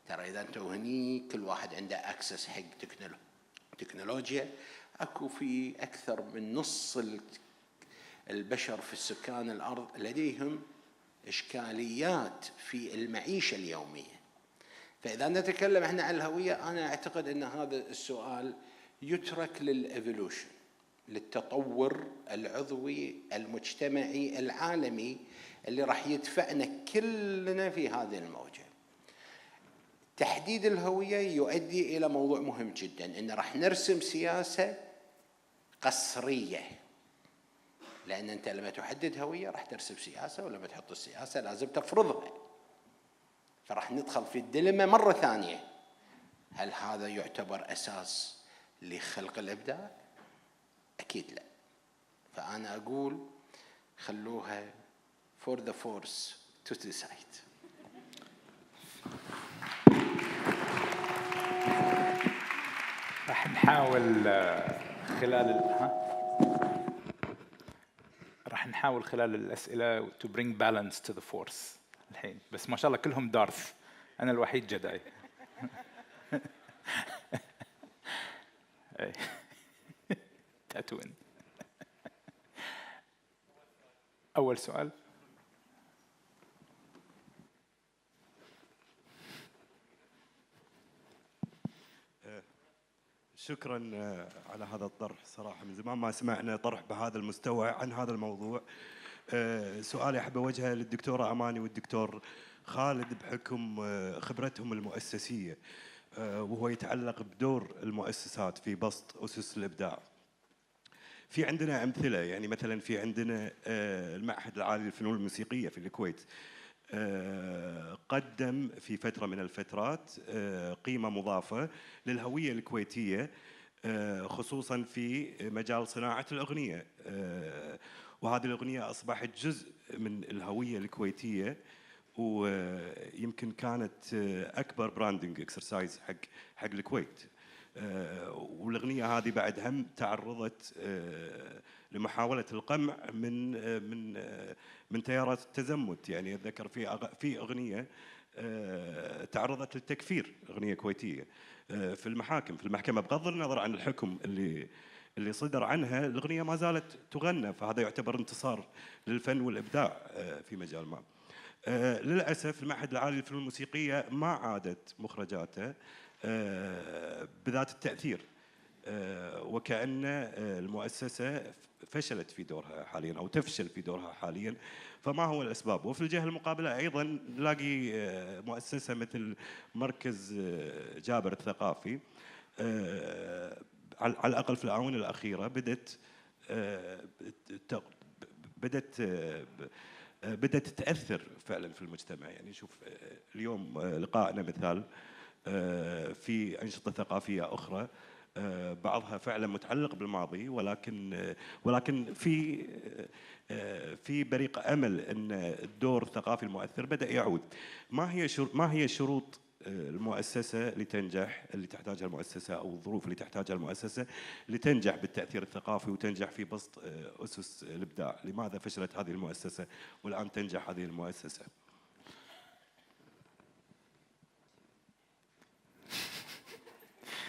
ترى إذا أنتوا هني كل واحد عنده أكسس حق تكنولوجيا، أكو في أكثر من نص البشر في السكان الأرض لديهم إشكاليات في المعيشة اليومية. فإذا نتكلم احنا عن الهوية، أنا أعتقد أن هذا السؤال يترك للإيفولوشن، للتطور العضوي المجتمعي العالمي اللي راح يدفعنا كلنا في هذه الموجة. تحديد الهوية يؤدي إلى موضوع مهم جدا، أن راح نرسم سياسة قصرية، لأن أنت لما تحدد هوية راح ترسم سياسة، ولما تحط السياسة لازم تفرضها. فراح ندخل في الدلمة مرة ثانية: هل هذا يعتبر أساس لخلق الإبداع؟ أكيد لا. فأنا أقول خلوها for the force to decide. راح نحاول خلال الأسئلة to bring balance to the force الحين، بس ما شاء الله كلهم دارث، أنا الوحيد جداي. تاتوين. أول سؤال. شكرا على هذا الطرح، صراحة من زمان ما سمعنا طرح بهذا المستوى عن هذا الموضوع. سؤالي أحب أوجهه للدكتورة أماني والدكتور خالد بحكم خبرتهم المؤسسية، وهو يتعلق بدور المؤسسات في بسط أسس الإبداع. في عندنا أمثلة، يعني مثلا في عندنا المعهد العالي للفنون الموسيقية في الكويت، قدم في فترة من الفترات قيمة مضافة للهوية الكويتية، خصوصا في مجال صناعة الأغنية، وهذه الأغنية أصبحت جزء من الهوية الكويتية، ويمكن كانت أكبر براندنج اكسرسايز حق الكويت. والأغنية هذه بعد هم تعرضت لمحاولة القمع من تيارات التزمت. يعني أتذكر في أغنية تعرضت للتكفير، أغنية كويتية، في المحكمة بغض النظر عن الحكم اللي صدر عنها، الأغنية ما زالت تغنى، فهذا يعتبر انتصار للفن والإبداع في مجال ما. للأسف المعهد العالي للفنون الموسيقية ما عادت مخرجاته بذات التأثير، وكأن المؤسسة فشلت في دورها حاليا أو تفشل في دورها حاليا. فما هو الأسباب؟ وفي الجهة المقابلة أيضا نلاقي مؤسسة مثل مركز جابر الثقافي، على الأقل في الآونة الأخيرة بدأت تأثر فعلا في المجتمع. يعني شوف اليوم لقائنا مثال في أنشطة ثقافية أخرى، بعضها فعلا متعلق بالماضي، ولكن في بريق أمل أن الدور الثقافي المؤثر بدأ يعود. ما هي شروط المؤسسة لتنجح، اللي تحتاجها المؤسسة، أو الظروف اللي تحتاجها المؤسسة لتنجح بالتأثير الثقافي وتنجح في بسط أسس الإبداع؟ لماذا فشلت هذه المؤسسة والآن تنجح هذه المؤسسة؟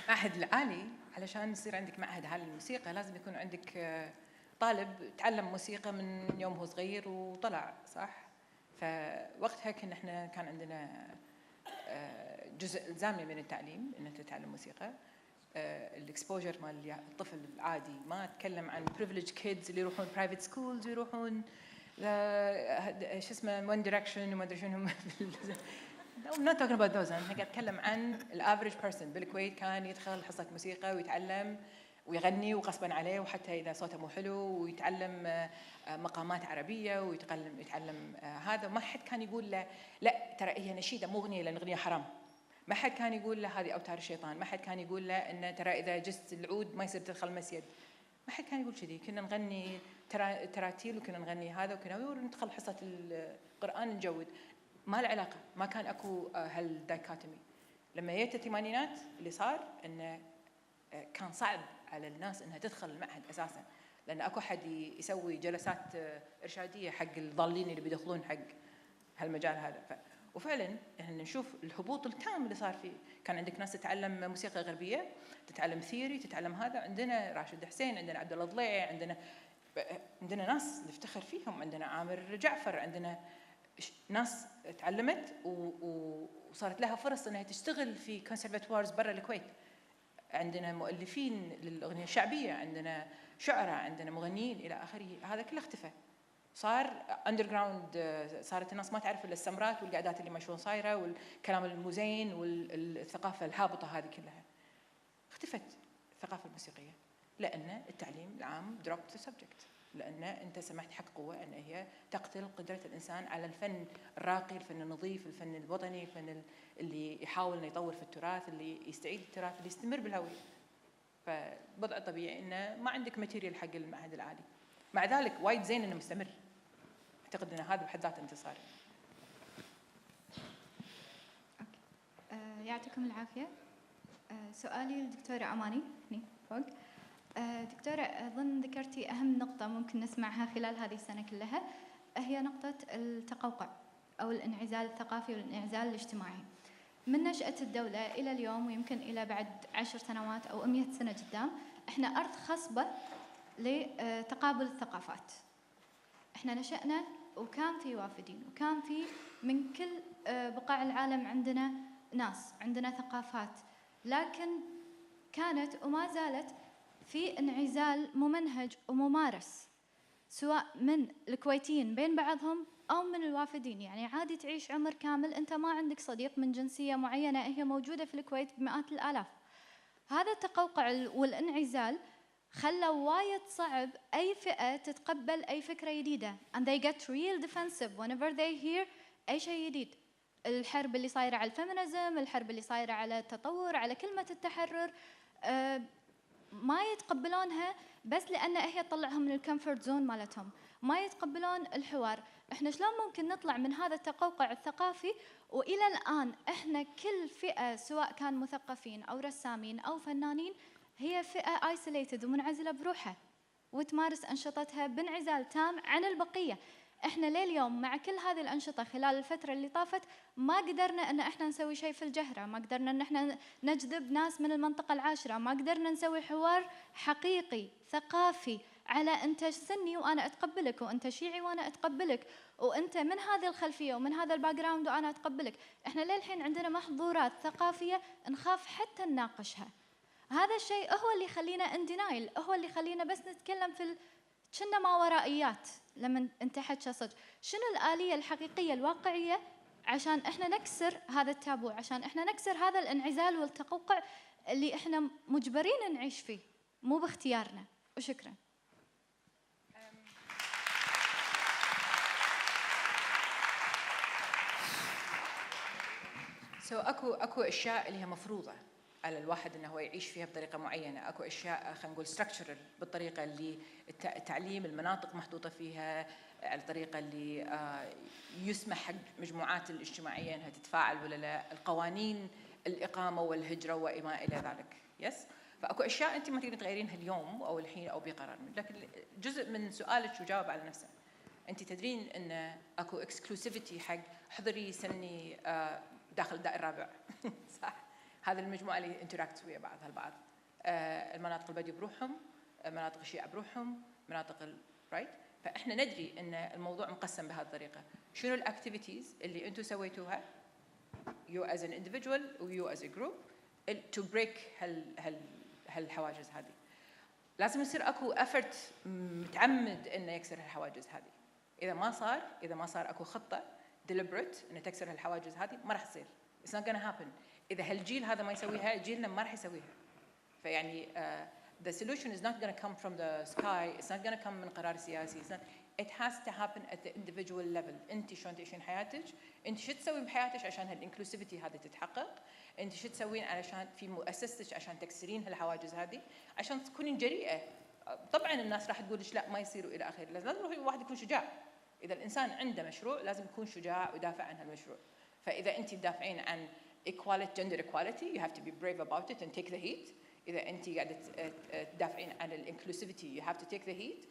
معهد العالي، علشان يصير عندك معهد عالي للموسيقى لازم يكون عندك طالب تعلم موسيقى من يوم هو صغير وطلع صح. فوقتها كان عندنا جزء الزامي من التعليم انك تتعلم موسيقى. الاكسبوجر مال الطفل العادي، ما اتكلم عن privileged kids اللي يروحون برايفت سكولز ويروحون شو اسمه وان دايركشن وما ادري شنو. I'm not talking about those. أنا قاعد أتكلم عن الافريج بيرسون بالكويت كان يدخل حصة موسيقى ويتعلم ويغني وغصبا عليه، وحتى إذا صوته مو حلو، ويتعلم مقامات عربية ويتعلم هذا. ما حد كان يقول له لا ترى هي نشيدة مو أغنية لأن أغنية حرام. ما حد كان يقول له هذه أوتار الشيطان. ما حد كان يقول له إن ترى إذا جست العود ما يصير تدخل مسجد. ما حد كان يقول كذي. كنا نغني تراتيل وكنا نغني هذا وكنا ندخل حصة القرآن نجود. ما له علاقة، ما كان أكو هالدايكاتومي. لما جت الثمانينات اللي صار إنه كان صعب على الناس إنها تدخل المعهد أساساً، لأن أكو حد يسوي جلسات إرشادية حق الضالين اللي بيدخلون حق هالمجال هذا. وفعلاً إحنا نشوف الهبوط التام اللي صار فيه. كان عندك ناس تتعلم موسيقى غربية، تتعلم ثيوري، تتعلم هذا. عندنا راشد حسين، عندنا عبد الله ضليع، عندنا ناس نفتخر فيهم، عندنا عامر جعفر، عندنا ناس تعلمت وصارت لها فرص انها تشتغل في كونسرفاتوارز برا الكويت. عندنا مؤلفين للاغنيه الشعبيه، عندنا شعراء، عندنا مغنيين الى اخره. هذا كله اختفى، صار اندر جراوند. صارت الناس ما تعرف الا السمرات والقعدات اللي ما شلون صايره والكلام المزين والثقافه الهابطه هذه كلها. اختفت الثقافه الموسيقيه لان التعليم العام دروبت ذا سبجكت، لأن أنت سمحت حق قوة أن هي تقتل قدرة الإنسان على الفن الراقي، الفن النظيف، الفن الوطني، الفن اللي يحاول أن يطور في التراث، اللي يستعيد التراث، اللي يستمر بالهوية. فالوضع الطبيعي انه ما عندك ماتيريال حق المعهد العالي. مع ذلك وايد زين انه مستمر. اعتقد ان هذا بحد ذاته انتصار. يعطيكم العافية. سؤالي للدكتورة أماني هني فوق. دكتورة، أظن ذكرتي أهم نقطة ممكن نسمعها خلال هذه السنة كلها، هي نقطة التقوقع أو الانعزال الثقافي والانعزال الاجتماعي. من نشأة الدولة إلى اليوم، ويمكن إلى بعد 10 سنوات أو 100 سنة قدام، إحنا أرض خصبة لتقابل الثقافات. إحنا نشأنا وكان في وافدين، وكان في من كل بقاع العالم عندنا ناس، عندنا ثقافات، لكن كانت وما زالت في انعزال ممنهج وممارس، سواء من الكويتيين بين بعضهم أو من الوافدين. يعني عادي تعيش عمر كامل أنت ما عندك صديق من جنسية معينة هي موجودة في الكويت بمئات الآلاف. هذا التقوقع والانعزال خلى وايد صعب أي فئة تتقبل أي فكرة جديدة. and they get real defensive whenever they hear أي شيء جديد. الحرب اللي صايرة على الفيمينيزم، الحرب اللي صايرة على التطور، على كلمة التحرر، ما يتقبلونها بس لأن هي تطلعهم من الكمفورت زون مالتهم، ما يتقبلون الحوار. احنا شلون ممكن نطلع من هذا التقوقع الثقافي؟ وإلى الآن احنا كل فئة سواء كان مثقفين أو رسامين أو فنانين هي فئة isolated ومنعزلة بروحها وتمارس أنشطتها بانعزال تام عن البقية. احنا لليوم مع كل هذه الأنشطة خلال الفترة اللي طافت ما قدرنا ان احنا نسوي شيء في الجهرة، ما قدرنا ان احنا نجذب ناس من المنطقة العاشرة، ما قدرنا نسوي حوار حقيقي ثقافي على انت سني وانا اتقبلك، وانت شيعي وانا اتقبلك، وانت من هذه الخلفية ومن هذا الباك جراوند وانا اتقبلك. احنا للحين عندنا محظورات ثقافية نخاف حتى نناقشها. هذا الشيء هو اللي يخلينا اندينايل، هو اللي يخلينا بس نتكلم في كنا ما ورائيات. لما انت حكى صدق، شنو الآلية الحقيقية الواقعية عشان احنا نكسر هذا التابو، عشان احنا نكسر هذا الانعزال والتقوقع اللي احنا مجبرين نعيش فيه مو باختيارنا. وشكرا. اكو اشياء اللي هي مفروضه على الواحد انه هو يعيش فيها بطريقه معينه، اكو اشياء خلينا نقول structural بالطريقه اللي التعليم المناطق محطوطه فيها، على الطريقه اللي يسمح حق مجموعات الاجتماعيه انها تتفاعل ولا لا، القوانين الاقامه والهجره وما الى ذلك. يس، فاكو اشياء انت ما تقدرين تغيرينها اليوم او الحين او بقرار، لكن جزء من سؤالك وجاوب على نفسه. انت تدرين ان اكو اكسكلوسيفيتي حق حضري سني داخل الدائره الرابع صح؟ هذه المجموعه اللي انتراكت ويا بعضها البعض. المناطق البدو بروحهم، مناطق الشيعة بروحهم، مناطق رايت. فاحنا ندري ان الموضوع مقسم بهذه الطريقه. شنو الاكتيفيتيز اللي انتم سويتوها يو از ان individual ويو از ا جروب تو بريك هالحواجز هذه؟ لازم يصير اكو افورت متعمد انه يكسر الحواجز هذه. اذا ما صار اكو خطه deliberate انه تكسر هالحواجز هذه ما راح تصير. It's not gonna happen. إذا هالجيل هذا ما يسويها، جيلنا ما راح يسويها. فيعني the solution is not gonna come from the sky. It's not gonna come من قرار سياسي. It has to happen at the individual level. أنت شلون تعيشين حياتك؟ أنت شو تسوين بحياتك عشان هالإنكلوسيفيتي هذه تتحقق؟ أنت شو تسوين علشان في مؤسستك عشان تكسرين هالحواجز هذه؟ عشان تكونين جريئة. طبعاً الناس راح تقول لك لا ما يصير وإلى آخره. لازم الواحد يكون شجاع. إذا الإنسان عنده مشروع لازم يكون شجاع ويدافع عن هالمشروع. فإذا أنت تدافعين عن gender equality, you have to be brave about it and take the heat. إذا أنت قاعدة تدافعين عن inclusivity, you have to take the heat.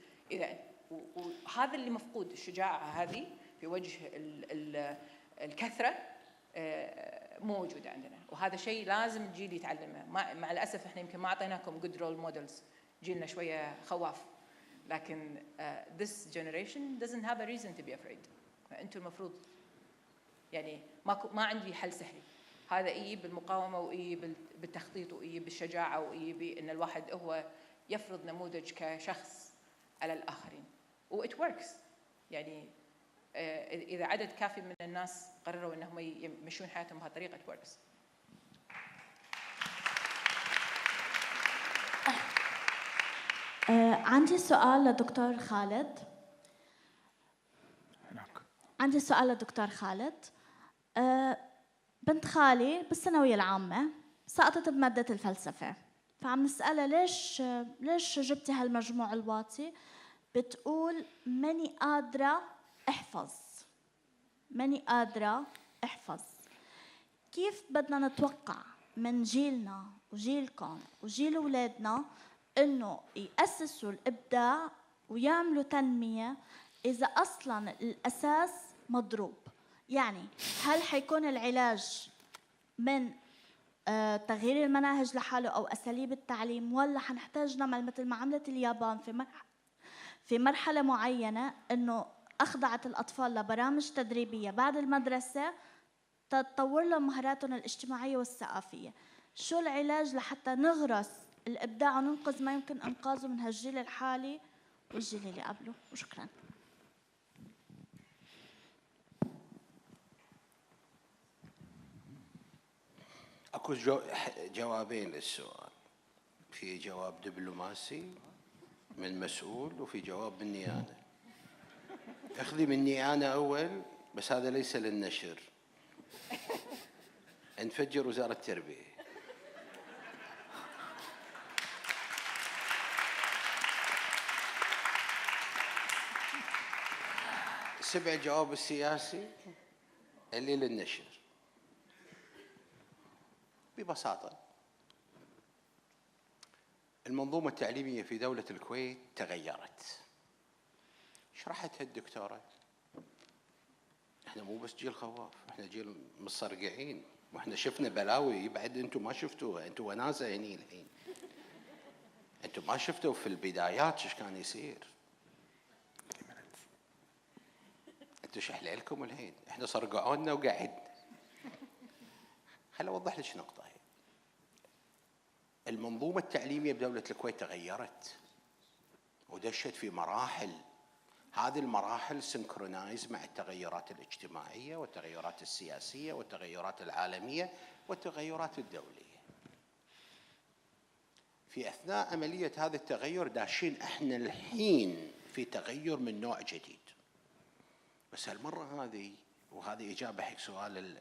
وهذا اللي مفقود، الشجاعة هذه في وجه الكثرة مو موجودة عندنا، وهذا شيء لازم الجيل يتعلمه. مع الأسف إحنا يمكن ما أعطيناكم good role models، جيلنا شوية خواف، لكن this generation doesn't have a reason to be afraid. فأنتم المفروض يعني ما عندي حل سحري. هذا بالمقاومة بالتخطيط بالشجاعة بأن الواحد هو يفرض نموذج كشخص على الآخرين. it works. يعني إذا عدد كافي من الناس قرروا أنهم يمشون حياتهم بهالطريقة it works. عندي سؤال لدكتور خالد. عندي سؤال لدكتور خالد. بنت خالي بالثانوية العامة سقطت بمادة الفلسفة، فعم نسألها ليش جبتي هالمجموع الواطي؟ بتقول ماني قادرة احفظ، ماني قادرة احفظ. كيف بدنا نتوقع من جيلنا وجيلكم وجيل أولادنا إنه يأسسوا الإبداع ويعملوا تنمية إذا أصلاً الأساس مضروب؟ يعني هل حيكون العلاج من تغيير المناهج لحاله أو أساليب التعليم، ولا حنحتاج نعمل مثل ما عملت اليابان في مرحلة معينة إنه أخضعت الأطفال لبرامج تدريبية بعد المدرسة تطور لهم مهاراتهم الاجتماعية والثقافية؟ شو العلاج لحتى نغرس الإبداع وننقذ ما يمكن إنقاذه من هالجيل الحالي والجيل اللي قبله؟ وشكراً. اكو جوابين للسؤال. في جواب دبلوماسي من مسؤول وفي جواب مني انا. اخذي مني انا اول، بس هذا ليس للنشر. نفجر وزارة التربية. سبع الجواب السياسي اللي للنشر. ببساطة المنظومة التعليمية في دولة الكويت تغيرت. شرحتها الدكتورة. احنا مو بس جيل خواف، احنا جيل مصرقعين، واحنا شفنا بلاوي بعد انتم ما شفتوها. انتم وناسة هني الحين، انتم ما شفتوا في البدايات ايش كان يصير. انتم شحليلكم الحين، احنا صرقعونا وقعدنا. خليني اوضح لك نقطة. المنظومة التعليمية بدولة الكويت تغيرت ودشت في مراحل. هذه المراحل سنكرونايز مع التغيرات الاجتماعية والتغيرات السياسية والتغيرات العالمية والتغيرات الدولية. في أثناء عملية هذا التغير داشين احنا الحين في تغير من نوع جديد. بس هالمرة هذه، وهذه إجابة حق سؤال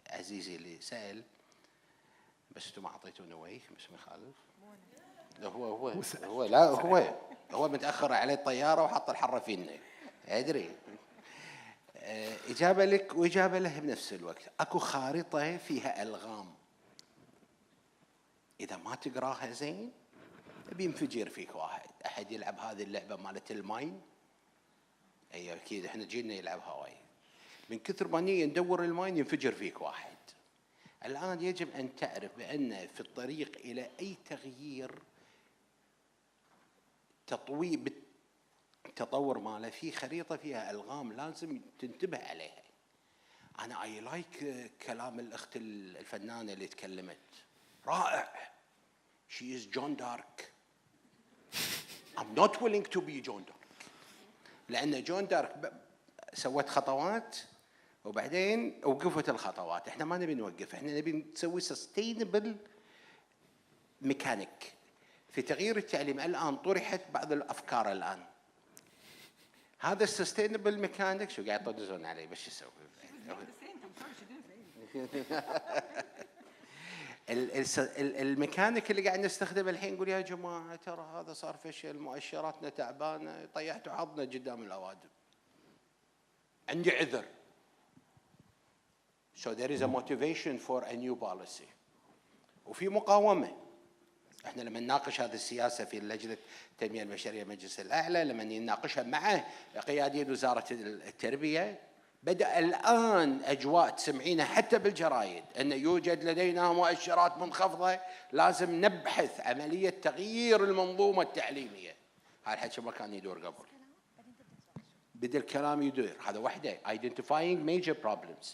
عزيزي اللي سأل، بس انتم ما اعطيتونا وجه، مش مخالف. هو متاخر عليه الطياره وحط الحره فينا، ادري. اجابه لك واجابه له بنفس الوقت. اكو خارطه فيها الغام، اذا ما تقراها زين بينفجر فيك واحد. احد يلعب هذه اللعبه مالت الماين؟ اي اكيد احنا جينا يلعب هواي. من كثر ما نيجي ندور الماين ينفجر فيك واحد. الآن يجب أن تعرف بأن في الطريق إلى أي تغيير التطور ماله في خريطة فيها ألغام لازم تنتبه عليها. أنا أي لايك كلام الأخت الفنانة اللي تكلمت، رائع. She is John Dark. I'm not willing to be John Dark. لأن جون دارك سوت خطوات وبعدين وقفت الخطوات. احنا ما نبي نوقف، احنا نبي نسوي سستينبل ميكانيك في تغيير التعليم. الان طرحت بعض الافكار الان. هذا السستينبل ميكانيك شو قاعد يطدزون علي بس يسوي الميكانيك اللي قاعد نستخدمه الحين. نقول يا جماعه ترى هذا صار فشل، مؤشراتنا تعبانه، طيحتوا حظنا قدام الاوادم، عندي عذر. So there is a motivation for a new policy. وفي مقاومة. احنا لما نناقش هذه السياسة في لجنة التنمية البشرية المجلس الأعلى، لما نناقشها مع قيادية وزارة التربية، بدأ الآن أجواء تسمعينها حتى بالجرايد أن يوجد لدينا مؤشرات منخفضة، لازم نبحث عملية تغيير المنظومة التعليمية. هذا الحكي ما كان يدور قبل. بدأ الكلام يدور. هذا وحده identifying major problems.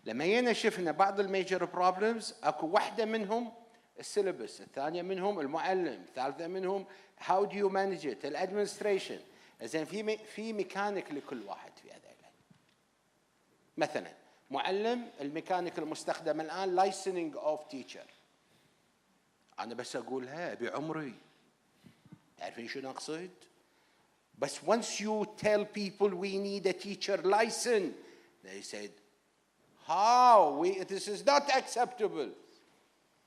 لما جينا شفنا بعض الميجر بروبلمز، اكو واحده منهم السيلبس، الثانيه منهم المعلم، الثالثه منهم هاو دو يو مانج ات، الادمنستريشن. زين في ميكانيك لكل واحد في هذا. مثلا معلم، الميكانيك المستخدم الان لايسننج اوف تيتشر. انا بس اقولها بعمري، تعرفين شو اقصد؟ بس once you tell people we need a teacher license, they said how this is not acceptable.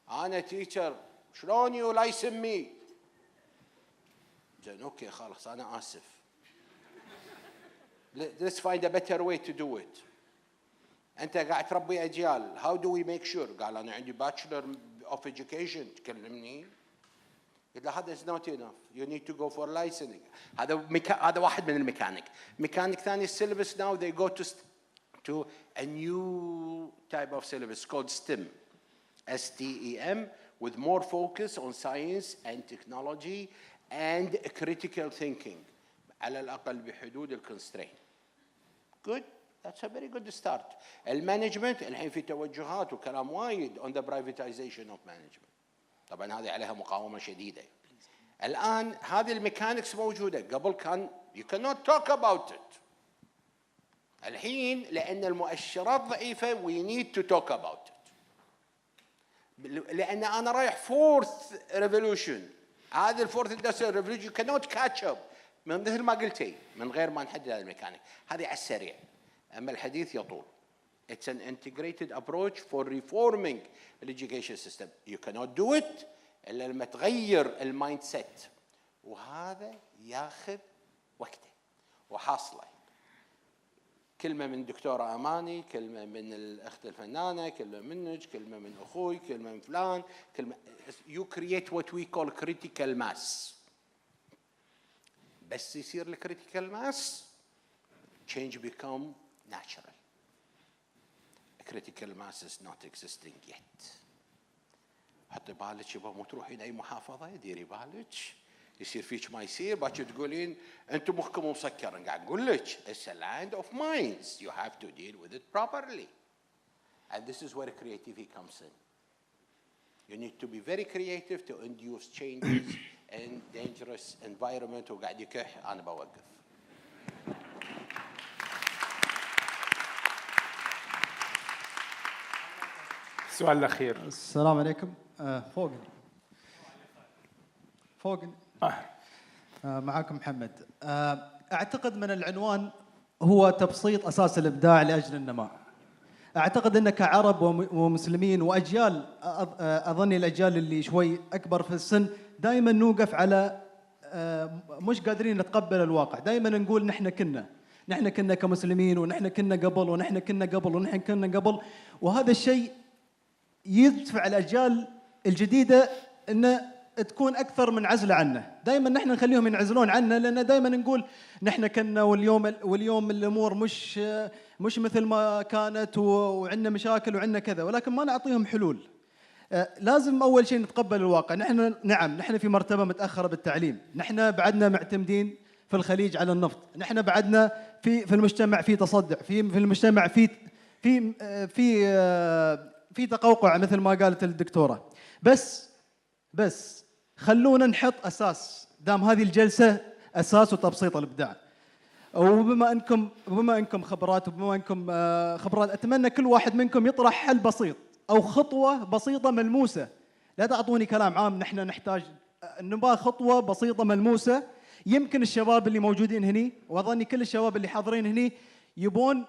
أنا teacher شلون يو لايسن مي؟ زين اوكي خلاص انا اسف. Let's find a better way to do it. انت قاعد تربي اجيال. How do we make sure؟ قال انا عندي bachelor of education. تكلمني. قلت له هذا is not enough. You need to go for licensing. هذا واحد من الميكانيك. ميكانيك ثاني السيلبس now they go to a new type of syllabus called STEM. STEM with more focus on science and technology and critical thinking. على الأقل بحدود الكونسترين. Good. That's a very good start. المانجمنت الحين في توجهات وكلام وايد on the privatization of management. طبعا هذه عليها مقاومة شديدة. الآن هذه الميكانكس موجودة. قبل كان you cannot talk about it. الحين لأن المؤشرات ضعيفة we need to talk about it. لأن أنا رايح fourth revolution. هذا الفورث industrial revolution you cannot catch up. من مثل ما قلتي من غير ما نحدد هذا الميكانيك. هذه على السريع. أما الحديث يطول. It's an integrated approach for reforming the education system. You cannot do it إلا لما تغير المايند سيت. وهذا ياخذ وقته وحاصله. كلمة من دكتورة أماني، كلمة من الأخت الفنانة، كلمة منك، كلمة من أخوي، كلمة من فلان، كلمة. You create what we call critical mass. بس يصير الكريتيكال ماس change become natural. critical mass is not existing yet. حطي بالك يبا مو تروحين أي محافظة ديري بالك يصير فيك ما يصير باكر تقولين أنتم مخكم مسكر. قاعد أقول لك it's a land of minds. You have to deal with it properly. And this is where creativity comes in. You need to be very creative to induce changes in dangerous environment. وقاعد يكح أنا بوقف. السؤال الأخير. السلام عليكم. فوق معاكم محمد. أعتقد من العنوان هو تبسيط أساس الإبداع لأجل النماء. أعتقد أن كعرب ومسلمين وأجيال، أظني الأجيال اللي شوي أكبر في السن دائما نوقف على مش قادرين نتقبل الواقع. دائما نقول نحن كنا كمسلمين ونحن كنا قبل ونحن كنا قبل ونحن كنا قبل. وهذا الشيء يدفع الأجيال الجديدة أن تكون أكثر من عزلة عنه. دائما نحن نخليهم ينعزلون عنه لأن دائما نقول نحن كنا واليوم الأمور مش مثل ما كانت وعندنا مشاكل وعندنا كذا، ولكن ما نعطيهم حلول. لازم أول شيء نتقبل الواقع. نحن في مرتبة متأخرة بالتعليم. نحن بعدنا معتمدين في الخليج على النفط. نحن بعدنا في المجتمع في تصدع، في المجتمع في تقوقع مثل ما قالت الدكتورة. بس خلونا نحط أساس. دام هذه الجلسة أساس وتبسيط الإبداع. وبما أنكم خبرات خبرات، أتمنى كل واحد منكم يطرح حل بسيط أو خطوة بسيطة ملموسة. لا تعطوني كلام عام. نحن نحتاج نبغى خطوة بسيطة ملموسة. يمكن الشباب اللي موجودين هني، وأظني كل الشباب اللي حاضرين هني يبون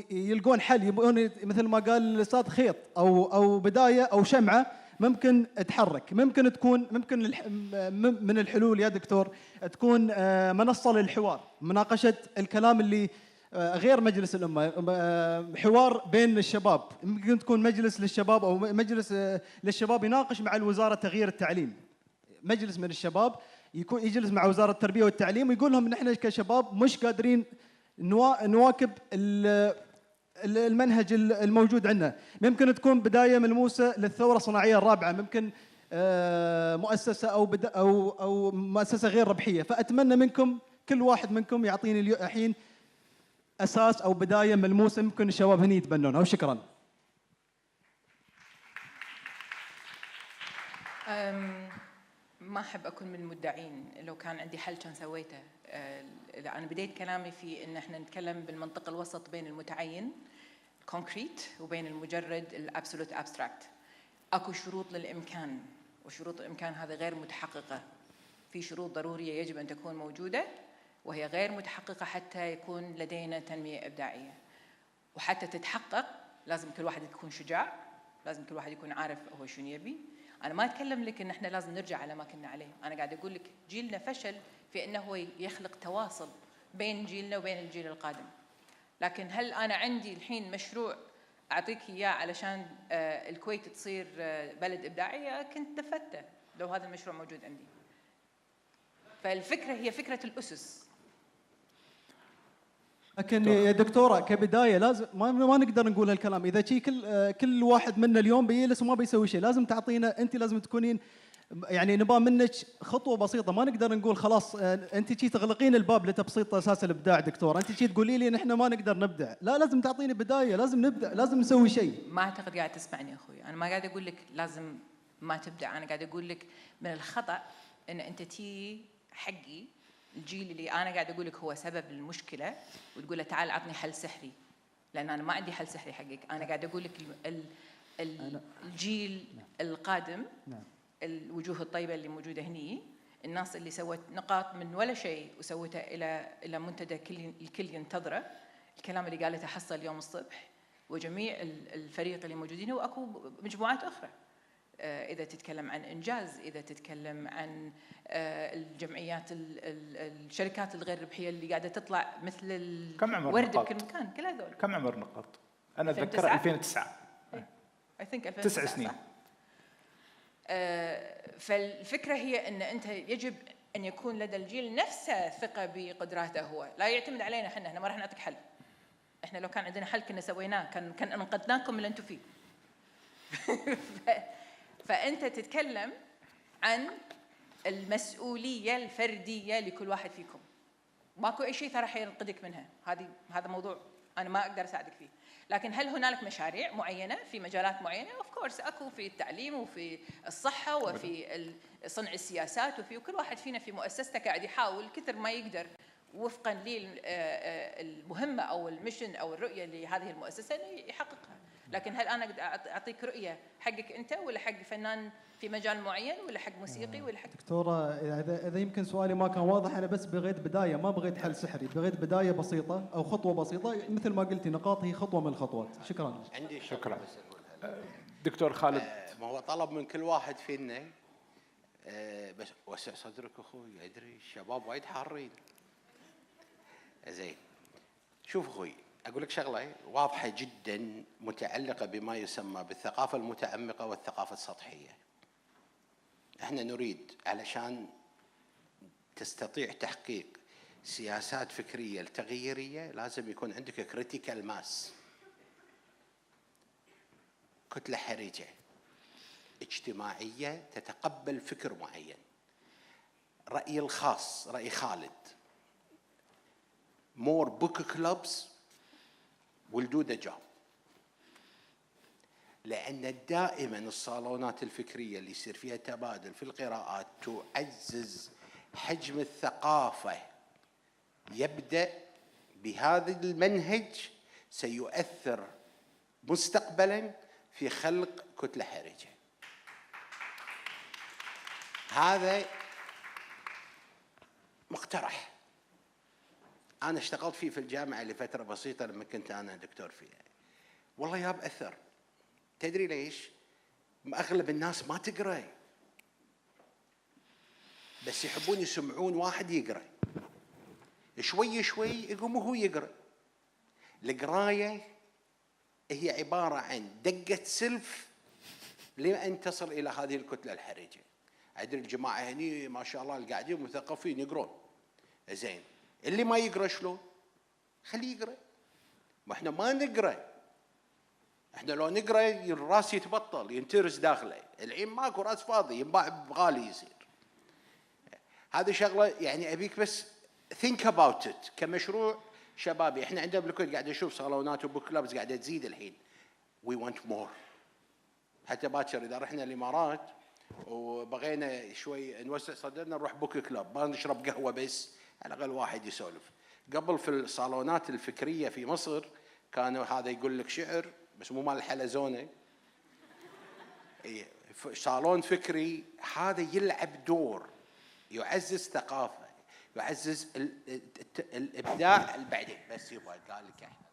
يلقون حل، يبون مثل ما قال الأستاذ خيط أو بداية أو شمعة ممكن تحرك. ممكن من الحلول يا دكتور تكون منصة للحوار، مناقشة الكلام اللي غير مجلس الأمة، حوار بين الشباب. ممكن تكون مجلس للشباب أو مجلس للشباب يناقش مع الوزارة تغيير التعليم. مجلس من الشباب يجلس مع وزارة التربية والتعليم ويقول لهم نحن كشباب مش قادرين نواكب المنهج الموجود عندنا. ممكن تكون بداية ملموسة للثورة الصناعية الرابعة. ممكن مؤسسة أو مؤسسة غير ربحية. فأتمنى منكم كل واحد منكم يعطيني الحين أساس أو بداية ملموسة ممكن الشباب هني يتبنونها. وشكرا. ما أحب أكون من المدعين. لو كان عندي حل كان سويته. أنا بديت كلامي في إن إحنا نتكلم بالمنطق الوسط بين المتعين الكونكريت وبين المجرد الابسولوت ابستراكت. اكو شروط للامكان، وشروط الامكان هذه غير متحققه. في شروط ضروريه يجب ان تكون موجوده وهي غير متحققه حتى يكون لدينا تنميه ابداعيه. وحتى تتحقق لازم كل واحد يكون شجاع، لازم كل واحد يكون عارف هو شنو يبي. انا ما اتكلم لك ان احنا لازم نرجع على ما كنا عليه، انا قاعد اقول لك جيلنا فشل في انه هو يخلق تواصل بين جيلنا وبين الجيل القادم. لكن هل انا عندي الحين مشروع اعطيك اياه علشان الكويت تصير بلد ابداعي؟ كنت نفذته لو هذا المشروع موجود عندي. فالفكره هي فكره الاسس. لكن يا دكتوره كبدايه لازم ما نقدر نقول هالكلام اذا شي كل واحد منا اليوم بيجلس وما بيسوي شيء. لازم تعطينا انت، لازم تكونين يعني نبغى منك خطوه بسيطه. ما نقدر نقول خلاص انت شي تغلقين الباب لتبسيط اساس الابداع. دكتوره انت شي تقولي لي نحن ما نقدر نبدع، لا لازم تعطيني بدايه، لازم نبدع، لازم نسوي شيء. ما اعتقد قاعد تسمعني اخوي، انا ما قاعد اقول لك لازم ما تبدع، انا قاعد اقول لك من الخطا ان انت تي حقي الجيل اللي انا قاعد اقول لك هو سبب المشكله وتقول له تعال عطني حل سحري، لان انا ما عندي حل سحري حقك. انا قاعد اقول لك الجيل القادم، الوجوه الطيبه اللي موجوده هني، الناس اللي سوت نقاط من ولا شيء وسوتها الى منتدى الكل ينتظره. الكلام اللي قالته حصل اليوم الصبح وجميع الفريق اللي موجودين، واكو مجموعات اخرى. إذا تتكلم عن إنجاز، إذا تتكلم عن الجمعيات الشركات الغير ربحية اللي قاعدة تطلع مثل الورد بكل مكان، كل هذول. كم عمر نقاط؟ أنا أتذكر 2009. I think 2009 9 سنين. فالفكرة هي أن أنت يجب أن يكون لدى الجيل نفسه ثقة بقدراته هو، لا يعتمد علينا احنا ما راح نعطيك حل. احنا لو كان عندنا حل كنا سويناه، كان انقذناكم من اللي انتم فيه. فأنت تتكلم عن المسؤولية الفردية لكل واحد فيكم. ماكو أي شيء ترى حينقذك منها، هذا موضوع أنا ما أقدر أساعدك فيه. لكن هل هنالك مشاريع معينة في مجالات معينة؟ أوف كورس أكو، في التعليم وفي الصحة وفي صنع السياسات وكل واحد فينا في مؤسسته قاعد يحاول كثر ما يقدر وفقا للمهمة أو المشن أو الرؤية لهذه المؤسسة أنه يحققها. لكن هل أنا أعطيك رؤية حقك أنت ولا حق فنان في مجال معين ولا حق موسيقي ولا حق؟ دكتورة إذا يمكن سؤالي ما كان واضح، أنا بس بغيت بداية، ما بغيت حل سحري، بغيت بداية بسيطة أو خطوة بسيطة مثل ما قلتي، نقاط هي خطوة من الخطوات. شكرا. عندي شكرا. دكتور خالد. ما هو طلب من كل واحد فينا بس وسع صدرك أخوي، أدري الشباب وايد حارين. زين، شوف أخوي، أقول لك شغلة واضحة جدا متعلقة بما يسمى بالثقافة المتعمقة والثقافة السطحية. احنا نريد علشان تستطيع تحقيق سياسات فكرية التغييرية لازم يكون عندك كريتيكال ماس، كتلة حرجة اجتماعية تتقبل فكر معين. رأيي الخاص، رأي خالد، more book clubs will do the job. لأن دائما الصالونات الفكرية اللي يصير فيها تبادل في القراءات تعزز حجم الثقافة. يبدأ بهذا المنهج سيؤثر مستقبلا في خلق كتلة حرجة. هذا مقترح أنا اشتغلت فيه في الجامعة لفترة بسيطة لما كنت أنا دكتور فيها، والله ياب أثر. تدري ليش؟ أغلب الناس ما تقرأ، بس يحبون يسمعون واحد يقرأ. شوي شوي يقوم هو يقرأ. القراية هي عبارة عن دقة سلف لأن تصل إلى هذه الكتلة الحرجة. أدري الجماعة هني ما شاء الله القاعدين مثقفين يقرون. زين، اللي ما يقرأ شلون؟ خليه يقرأ. ما احنا ما نقرأ، احنا لو نقرأ الراس يتبطل ينترس داخله. الحين ماكو راس فاضي ينباع بغالي يصير. هذه شغلة يعني أبيك بس think about it كمشروع شبابي. احنا عندنا بالكويت قاعد نشوف صالونات وبوك كلابز قاعدة تزيد الحين. we want more. حتى باكر إذا رحنا الإمارات وبغينا شوي نوسع صدرنا نروح بوك كلاب، ما نشرب قهوة بس، على الأقل واحد يسولف. قبل في الصالونات الفكرية في مصر كانوا هذا يقول لك شعر بس مو مال الحلزونة. صالون فكري هذا يلعب دور يعزز ثقافة، يعزز الإبداع البعدين. بس يبغى قال لك احنا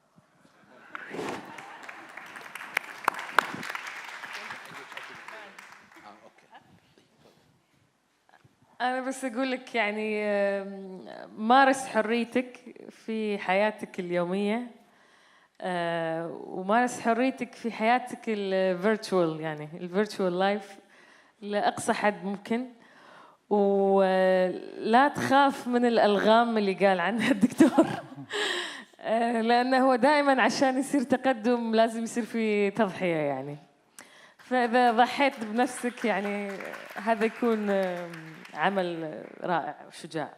اوكي أنا بس أقول لك يعني مارس حريتك في حياتك اليومية، ومارس حريتك في حياتك الفيرتشوال، يعني الفيرتشوال لايف لأقصى حد ممكن. ولا تخاف من الألغام اللي قال عنها الدكتور لأنه هو دائما عشان يصير تقدم لازم يصير في تضحية يعني. فإذا ضحيت بنفسك يعني هذا يكون عمل رائع وشجاع.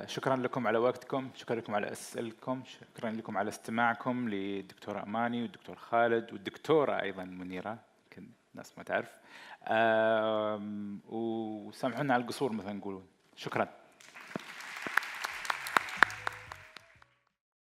شكرا لكم على وقتكم، شكرا لكم على أسئلتكم، شكرا لكم على استماعكم للدكتورة أماني والدكتور خالد والدكتورة أيضا منيرة، يمكن الناس ما تعرف. وسامحونا على القصور مثلا نقولون. شكرا.